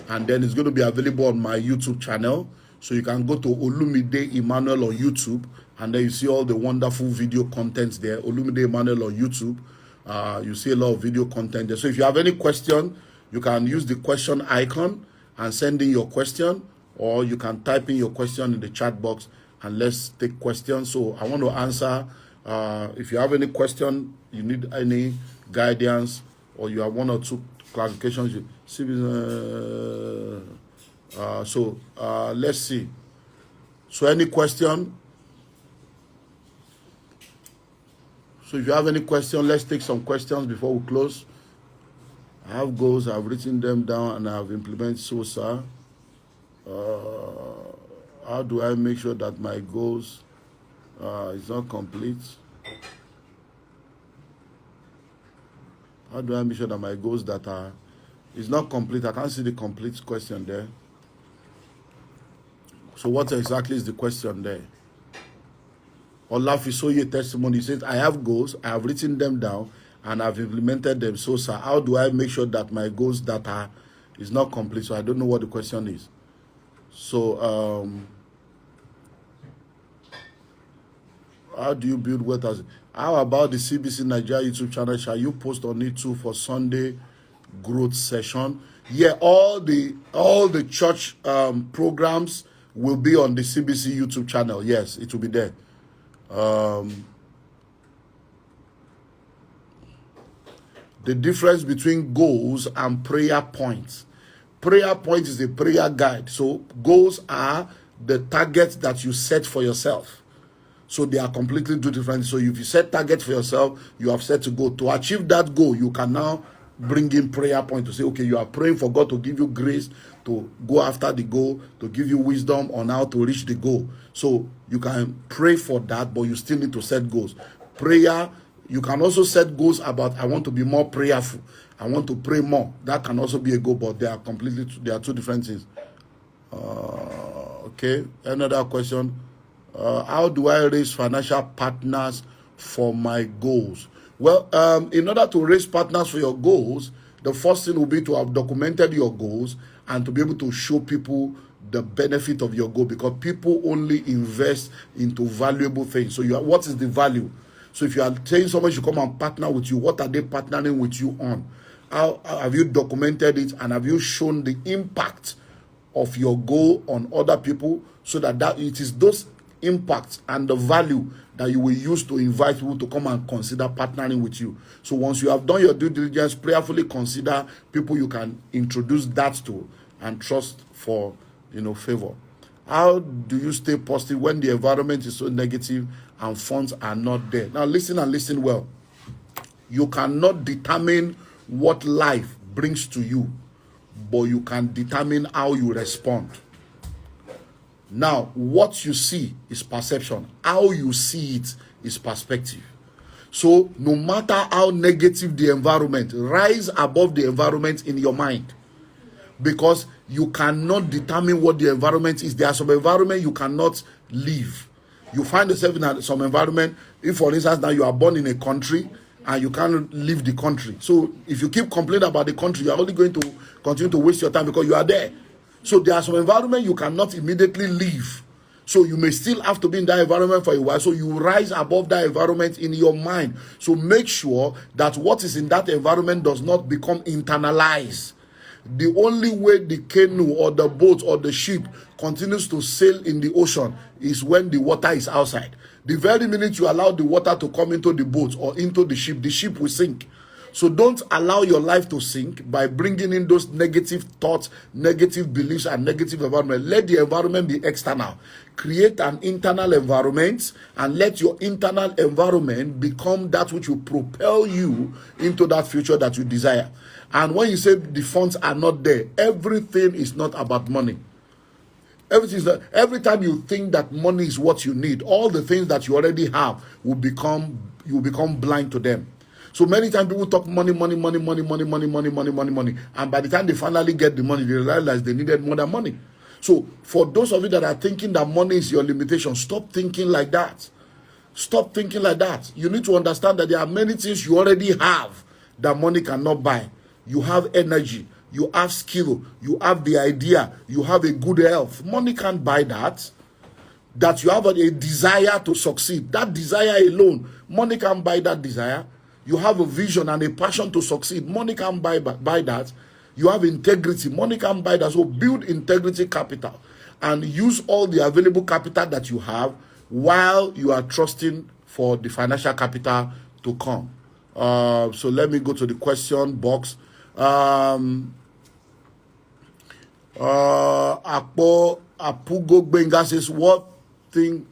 and then it's going to be available on my YouTube channel. So you can go to Olumide Emmanuel on YouTube, and then you see all the wonderful video contents there. Olumide Emmanuel on YouTube. You see a lot of video content there. So if you have any question, you can use the question icon and send in your question, or you can type in your question in the chat box and let's take questions. So I want to answer. If you have any question, you need any guidance, or you have 1 or 2 clarifications, let's see. So any question? So if you have any question, let's take some questions before we close. I have goals, I've written them down, and I've implemented SOSA. How do I make sure that my goals is not complete? How do I make sure that my goals that are is not complete? I can't see the complete question there. So what exactly is the question there? Olafisoye testimony says, I have goals, I have written them down, and I've implemented them. So, sir, how do I make sure that my goals that are is not complete? So I don't know what the question is. So, how do you build wealth? How about the CBC Nigeria YouTube channel? Shall you post on it too for Sunday growth session? Yeah, all the church programs will be on the CBC YouTube channel. Yes, it will be there. The difference between goals and prayer points. Prayer point is a prayer guide. So goals are the targets that you set for yourself. So they are completely different. So if you set targets for yourself, you have set to go. To achieve that goal, you can now bring in prayer point to say, okay, you are praying for God to give you grace to go after the goal, to give you wisdom on how to reach the goal. So you can pray for that, but you still need to set goals. Prayer, you can also set goals about, I want to be more prayerful. I want to pray more. That can also be a goal, but they are two different things. Okay, another question. How do I raise financial partners for my goals? Well, in order to raise partners for your goals, the first thing will be to have documented your goals and to be able to show people the benefit of your goal, because people only invest into valuable things. So what is the value? So if you are saying someone should come and partner with you, what are they partnering with you on? How have you documented it, and have you shown the impact of your goal on other people, so that it is those impacts and the value that you will use to invite people to come and consider partnering with you. So once you have done your due diligence, prayerfully consider people you can introduce that to and trust for favor. How do you stay positive when the environment is so negative and funds are not there? Now listen and listen well. You cannot determine what life brings to you, but you can determine how you respond. Now, what you see is perception. How you see it is perspective. So, no matter how negative the environment, rise above the environment in your mind. Because you cannot determine what the environment is. There are some environment you cannot live. You find yourself in some environment. If, for instance, now you are born in a country and you can't leave the country. So, if you keep complaining about the country, you are only going to continue to waste your time because you are there. So there are some environment you cannot immediately leave. So you may still have to be in that environment for a while. So you rise above that environment in your mind. So make sure that what is in that environment does not become internalized. The only way the canoe or the boat or the ship continues to sail in the ocean is when the water is outside. The very minute you allow the water to come into the boat or into the ship will sink. So don't allow your life to sink by bringing in those negative thoughts, negative beliefs, and negative environment. Let the environment be external. Create an internal environment and let your internal environment become that which will propel you into that future that you desire. And when you say the funds are not there, everything is not about money. Every time you think that money is what you need, all the things that you already have will become blind to them. So many times people talk money. And by the time they finally get the money, they realize they needed more than money. So for those of you that are thinking that money is your limitation, stop thinking like that. Stop thinking like that. You need to understand that there are many things you already have that money cannot buy. You have energy, you have skill, you have the idea, you have a good health. Money can't buy that. That you have a desire to succeed. That desire alone, money can't buy that desire. You have a vision and a passion to succeed. Money can't buy that. You have integrity. Money can't buy that. So build integrity capital and use all the available capital that you have while you are trusting for the financial capital to come. So let me go to the question box. Apugo Benga says, what thing?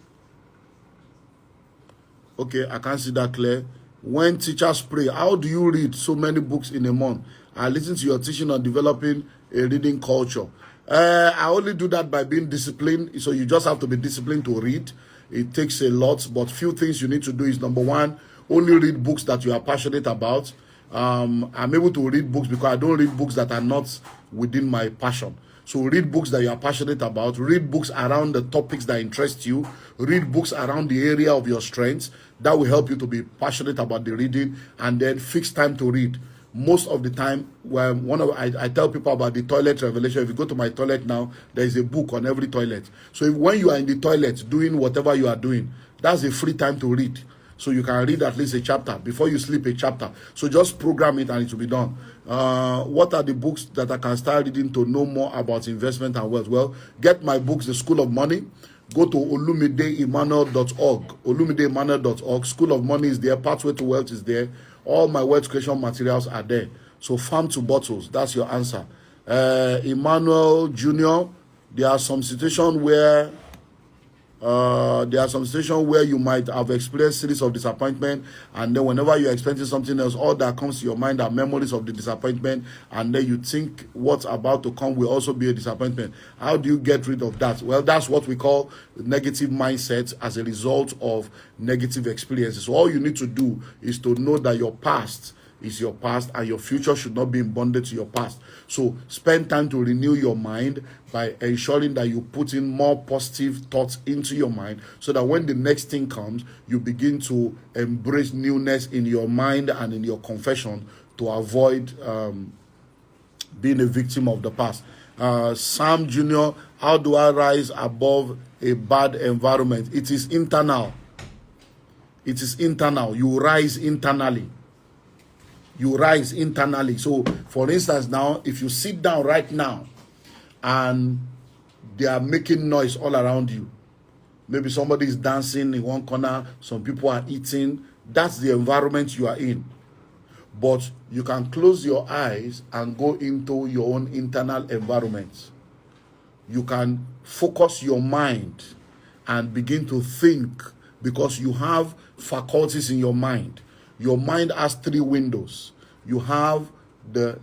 Okay, I can't see that clear. When teachers pray, how do you read so many books in a month? I listen to your teaching on developing a reading culture. I only do that by being disciplined. So you just have to be disciplined to read. It takes a lot, but few things you need to do is, number one, only read books that you are passionate about. I'm able to read books because I don't read books that are not within my passion. So read books that you are passionate about. Read books around the topics that interest you. Read books around the area of your strengths. That will help you to be passionate about the reading. And then fix time to read. Most of the time, when I tell people about the toilet revelation. If you go to my toilet now, there is a book on every toilet. So when you are in the toilet doing whatever you are doing, that's a free time to read. So you can read at least a chapter. Before you sleep, a chapter. So just program it and it will be done. What are the books that I can start reading to know more about investment and wealth? Well, get my books, The School of Money. Go to olumideemmanuel.org. olumideemmanuel.org. School of Money is there. Pathway to Wealth is there. All my wealth creation materials are there. So farm to bottles, that's your answer. Emmanuel Jr., there are some situations where you might have experienced series of disappointment, and then whenever you're expecting something else, all that comes to your mind are memories of the disappointment, and then you think what's about to come will also be a disappointment. How do you get rid of that? Well, that's what we call negative mindset as a result of negative experiences. So all you need to do is to know that your past is your past and your future should not be in bondage to your past. So spend time to renew your mind by ensuring that you put in more positive thoughts into your mind, so that when the next thing comes, you begin to embrace newness in your mind and in your confession to avoid being a victim of the past. Sam Jr., how do I rise above a bad environment? It is internal. It is internal. You rise internally. You rise internally. So, for instance, now, if you sit down right now and they are making noise all around you, maybe somebody is dancing in one corner, some people are eating, that's the environment you are in. But you can close your eyes and go into your own internal environment. You can focus your mind and begin to think, because you have faculties in your mind. Your mind has three windows. You have the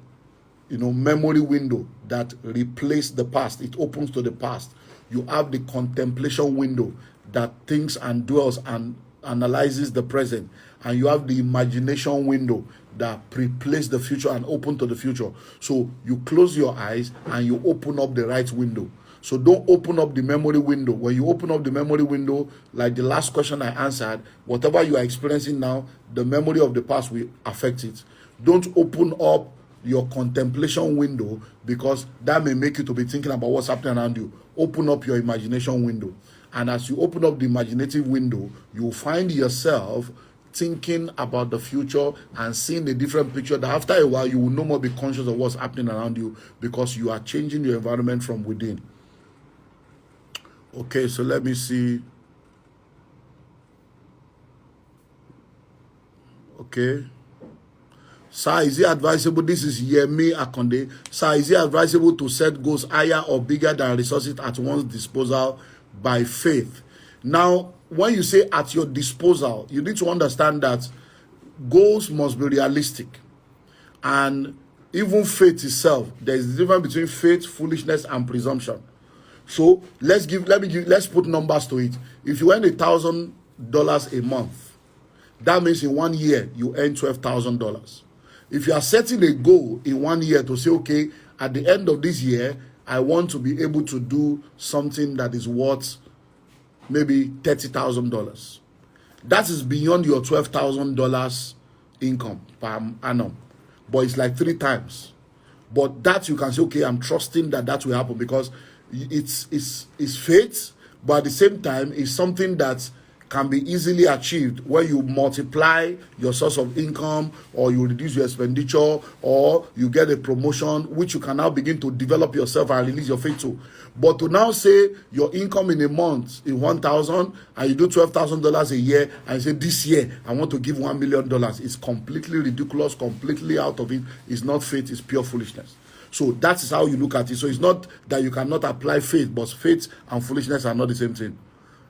memory window that replaces the past. It opens to the past. You have the contemplation window that thinks and dwells and analyzes the present. And you have the imagination window that preplaces the future and open to the future. So you close your eyes and you open up the right window. So don't open up the memory window. When you open up the memory window, like the last question I answered, whatever you are experiencing now, the memory of the past will affect it. Don't open up your contemplation window, because that may make you to be thinking about what's happening around you. Open up your imagination window. And as you open up the imaginative window, you will find yourself thinking about the future and seeing a different picture, that after a while you will no more be conscious of what's happening around you, because you are changing your environment from within. Okay, so let me see. Okay. Sir, is it advisable? This is Yemi Akonde. Sir, is it advisable to set goals higher or bigger than resources at one's disposal by faith? Now, when you say at your disposal, you need to understand that goals must be realistic. And even faith itself, there is a difference between faith, foolishness, and presumption. So let's put numbers to it. If you earn $1,000 a month, that means in 1 year you earn $12,000. If you are setting a goal in 1 year to say, okay, at the end of this year, I want to be able to do something that is worth maybe $30,000. That is beyond your $12,000 income per annum. But it's like 3 times. But that you can say, okay, I'm trusting that will happen, because it's faith, but at the same time, it's something that can be easily achieved when you multiply your source of income, or you reduce your expenditure, or you get a promotion, which you can now begin to develop yourself and release your faith to. But to now say your income in a month is 1,000 and you do $12,000 a year and say this year I want to give $1 million, it's completely ridiculous, completely out of it. It's not faith, it's pure foolishness. So that is how you look at it. So it's not that you cannot apply faith, but faith and foolishness are not the same thing.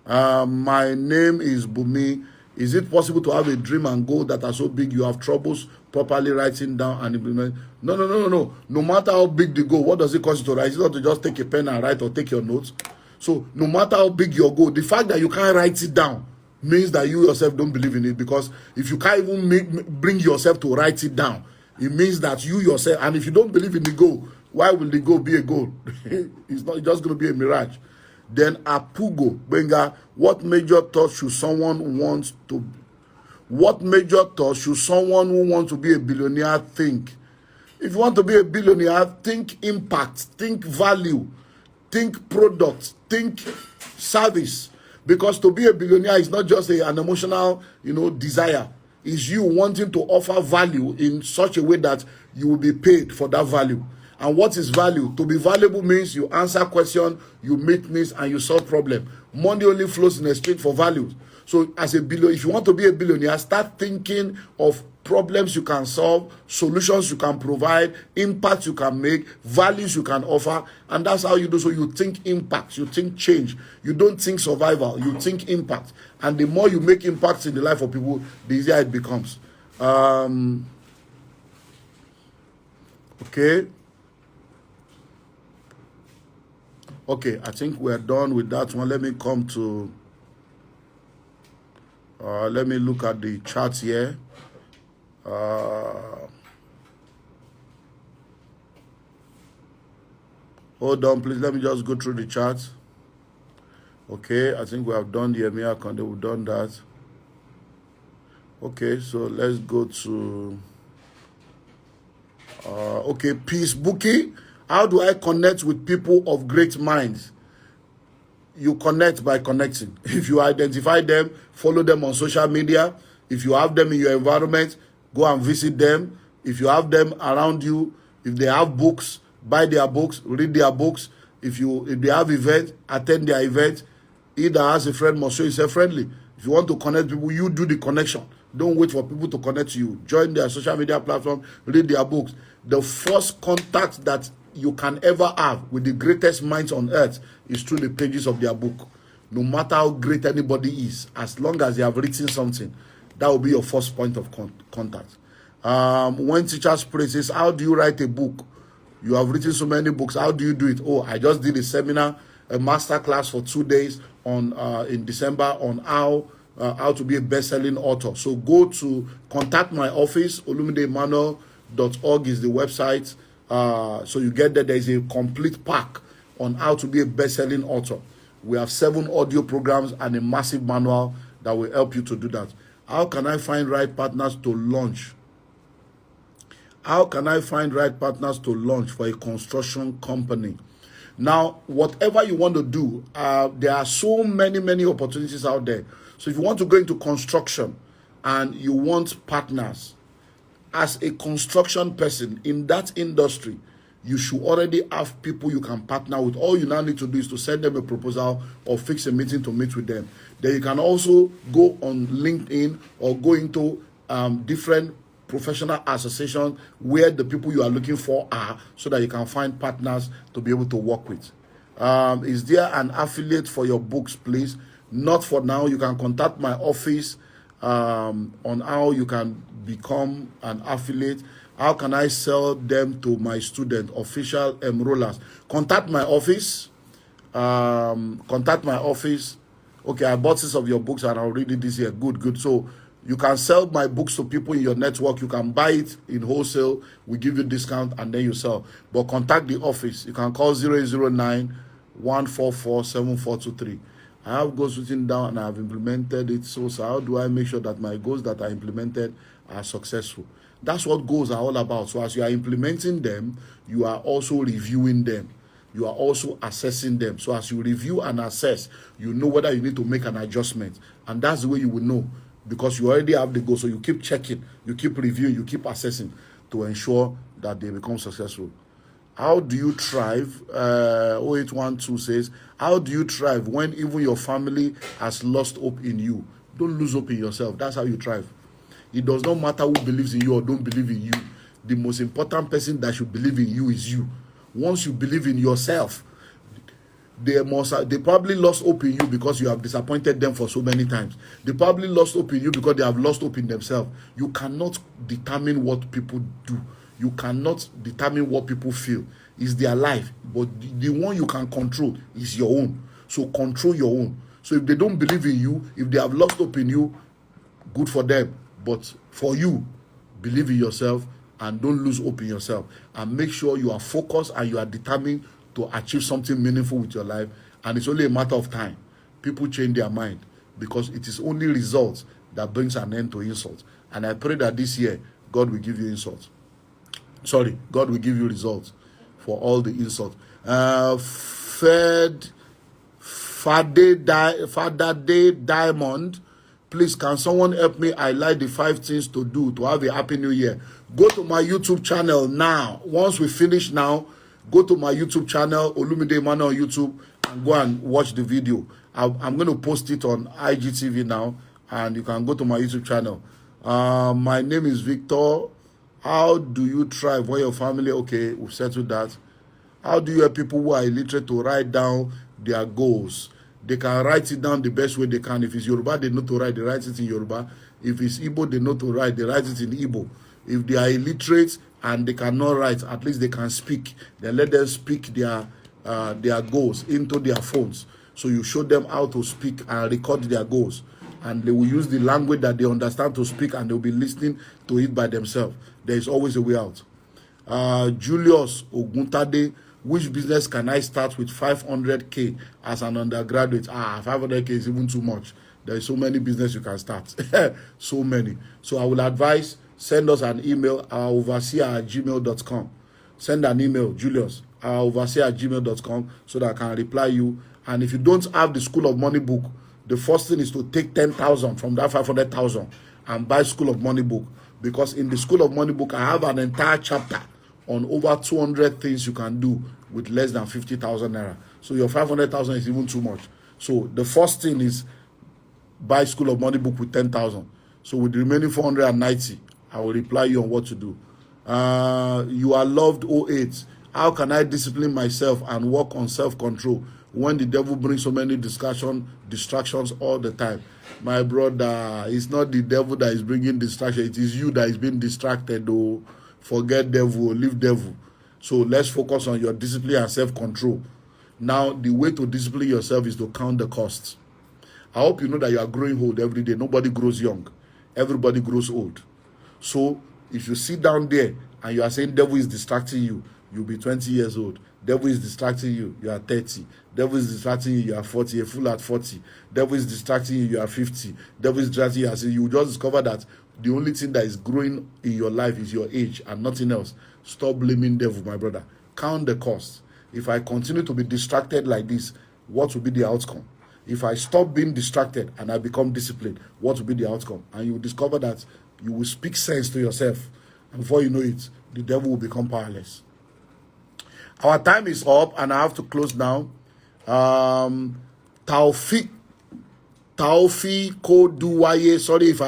My name is Bumi. Is it possible to have a dream and goal that are so big you have troubles properly writing down and implement? No. No matter how big the goal, what does it cost you to write? It's not to just take a pen and write or take your notes. So no matter how big your goal, the fact that you can't write it down means that you yourself don't believe in it. Because if you can't even bring yourself to write it down, it means that you yourself, and if you don't believe in the goal, why will the goal be a goal? It's not just going to be a mirage. Then Apugo Benga, what major thought should someone who wants to be a billionaire think? If you want to be a billionaire, think impact, think value, think product, think service. Because to be a billionaire is not just an emotional, desire. It's you wanting to offer value in such a way that you will be paid for that value. And what is value? To be valuable means you answer questions, you meet needs, and you solve problems. Money only flows in exchange for values. So as a billionaire, if you want to be a billionaire, start thinking of problems you can solve, solutions you can provide, impact you can make, values you can offer, and that's how you do. So you think impact, you think change. You don't think survival, you think impact. And the more you make impacts in the life of people, the easier it becomes. Okay, I think we're done with that one. Let me come to, let me look at the charts here. Hold on, please. Let me just go through the charts. Okay, I think we have done the EMEA Conde. We've done that. Okay, so let's go to, Peace Bookie. How do I connect with people of great minds? You connect by connecting. If you identify them, follow them on social media. If you have them in your environment, go and visit them. If you have them around you, if they have books, buy their books, read their books. If they have events, attend their events. Either as a friend must show yourself friendly. If you want to connect people, you do the connection. Don't wait for people to connect to you. Join their social media platform, read their books. The first contact that you can ever have with the greatest minds on earth is through the pages of their book. No matter how great anybody is, as long as they have written something, that will be your first point of contact. When teachers pray, says, how do you write a book? You have written so many books. How do you do it? Oh, I just did a seminar, a master class for 2 days in December on how to be a best-selling author. So go to contact my office. OlumideEmmanuel.org is the website. So you get that there is a complete pack on how to be a best-selling author. We have 7 audio programs and a massive manual that will help you to do that. How can I find right partners to launch? How can I find right partners to launch for a construction company? Now, whatever you want to do, there are so many opportunities out there. So if you want to go into construction and you want partners, as a construction person in that industry, you should already have people you can partner with. All you now need to do is to send them a proposal or fix a meeting to meet with them. Then you can also go on LinkedIn or go into different professional associations where the people you are looking for are, so that you can find partners to be able to work with. Is there an affiliate for your books, please? Not for now. You can contact my office on how you can become an affiliate. How can I sell them to my student, official enrollers? Contact my office. Contact my office. Okay, I bought 6 of your books and I'll read it this year. Good. So you can sell my books to people in your network. You can buy it in wholesale. We give you discount and then you sell. But contact the office. You can call 0809-144-7423. I have goals written down and I have implemented it. So how do I make sure that my goals that are implemented are successful? That's what goals are all about. So as you are implementing them, you are also reviewing them. You are also assessing them. So as you review and assess, you know whether you need to make an adjustment. And that's the way you will know, because you already have the goal. So you keep checking, you keep reviewing, you keep assessing to ensure that they become successful. How do you thrive? 0812 says, how do you thrive when even your family has lost hope in you? Don't lose hope in yourself. That's how you thrive. It does not matter who believes in you or don't believe in you. The most important person that should believe in you is you. Once you believe in yourself, They probably lost hope in you because you have disappointed them for so many times. They probably lost hope in you because they have lost hope in themselves. You cannot determine what people do. You cannot determine what people feel. It's their life. But the one you can control is your own. So control your own. So if they don't believe in you, if they have lost hope in you, good for them. But for you, believe in yourself and don't lose hope in yourself. And make sure you are focused and you are determined to achieve something meaningful with your life. And it's only a matter of time. People change their mind because it is only results that brings an end to insult. And I pray that this year, God will give you insults. Sorry, God will give you results for all the insults. Father Day Diamond, please, can someone help me highlight the 5 things to do to have a happy new year? Go to my YouTube channel now. Once we finish now, go to my YouTube channel, Olumide Emmanuel on YouTube, and go and watch the video. I'm going to post it on IGTV now, and you can go to my YouTube channel. My name is Victor. How do you thrive when your family? Okay, we've settled that. How do you help people who are illiterate to write down their goals? They can write it down the best way they can. If it's Yoruba, they know to write, they write it in Yoruba. If it's Igbo, they know to write, they write it in Igbo. If they are illiterate and they cannot write, at least they can speak. Then let them speak their goals into their phones. So you show them how to speak and record their goals. And they will use the language that they understand to speak, and they'll be listening to it by themselves. There is always a way out. Julius Oguntade, which business can I start with 500K as an undergraduate? 500K is even too much. There is so many business you can start. So many. So I will advise, send us an email, overseer@gmail.com. Send an email, Julius, overseer@gmail.com, so that I can reply you. And if you don't have the School of Money book, the first thing is to take 10,000 from that 500,000 and buy School of Money book. Because in the School of Money book, I have an entire chapter on over 200 things you can do with less than 50,000 naira. So your 500,000 is even too much. So the first thing is buy School of Money book with 10,000. So with the remaining 490, I will reply you on what to do. You are loved 08. How can I discipline myself and work on self-control when the devil brings so many distractions all the time? My brother, it's not the devil that is bringing distraction. It is you that is being distracted. Oh, forget devil, leave devil. So let's focus on your discipline and self-control. Now, the way to discipline yourself is to count the costs. I hope you know that you are growing old every day. Nobody grows young. Everybody grows old. So if you sit down there and you are saying devil is distracting you, you'll be 20 years old. Devil is distracting you, you are 30. Devil is distracting you, you are 40, a fool at 40. Devil is distracting you, you are 50. Devil is distracting you, you will just discover that the only thing that is growing in your life is your age and nothing else. Stop blaming devil, my brother. Count the cost. If I continue to be distracted like this, what will be the outcome? If I stop being distracted and I become disciplined, what will be the outcome? And you will discover that you will speak sense to yourself. And before you know it, the devil will become powerless. Our time is up and I have to close now. Taufik Koduwaye, sorry if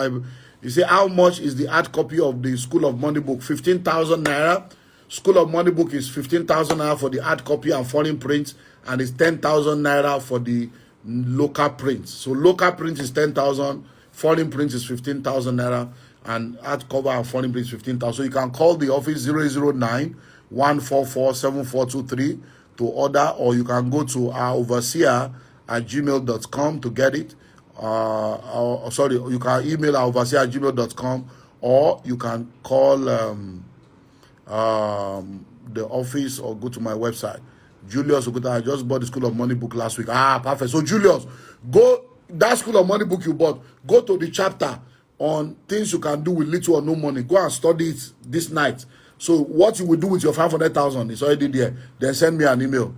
you say, how much is the hard copy of the School of Money book? 15,000 naira. School of Money book is 15,000 naira for the hard copy and foreign print, and it's 10,000 naira for the local print. So local print is 10,000, foreign print is 15,000 naira, and hard cover and foreign print is 15,000. So you can call the office 009-144-7423 to order, or you can go to our overseer@gmail.com to get it. You can email our overseer@gmail.com, or you can call the office or go to my website. Julius Okuta, I just bought the School of Money book last week. Perfect. So Julius, go that School of Money book you bought, go to the chapter on things you can do with little or no money. Go and study it this night. So what you will do with your 500,000 is already there. Then send me an email.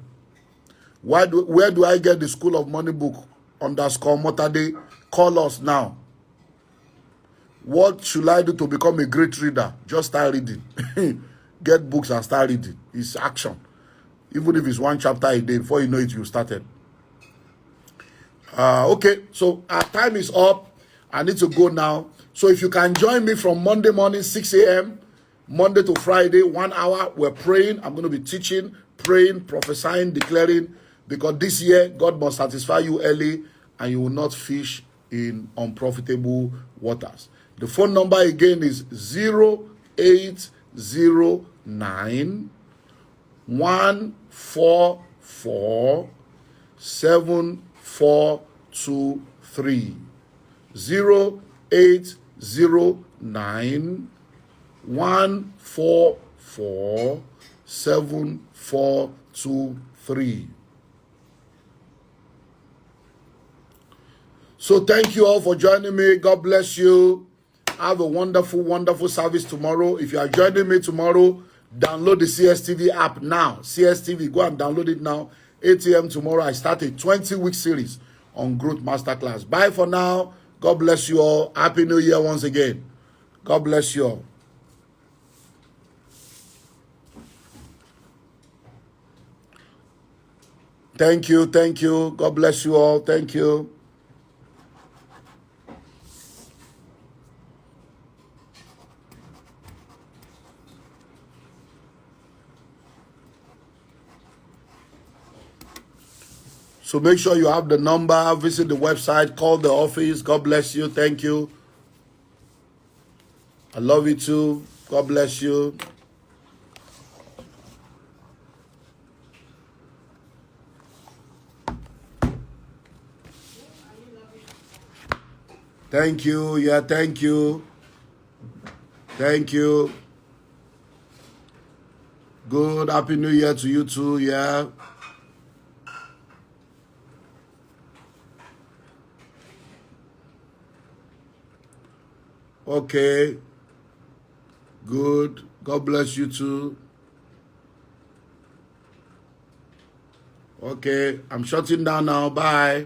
Where do I get the School of Money book? _Motade. Call us now. What should I do to become a great reader? Just start reading. Get books and start reading. It's action. Even if it's one chapter a day, before you know it, you started. Okay, so our time is up. I need to go now. So if you can join me from Monday morning, 6 a.m., Monday to Friday, 1 hour, we're praying. I'm going to be teaching, praying, prophesying, declaring Because this year, God must satisfy you early and you will not fish in unprofitable waters. The phone number again is 0809 144 7423. 0809 144 7423. So thank you all for joining me. God bless you. Have a wonderful, wonderful service tomorrow. If you are joining me tomorrow, download the CSTV app now. CSTV, go and download it now. 8 a.m. tomorrow, I start a 20-week series on Growth Masterclass. Bye for now. God bless you all. Happy New Year once again. God bless you all. Thank you. Thank you. God bless you all. Thank you. So make sure you have the number, visit the website, call the office. God bless you. Thank you. I love you too. God bless you. Thank you. Yeah, thank you. Thank you. Good. Happy New Year to you too. Yeah. Okay. Good. God bless you too. Okay. I'm shutting down now. Bye.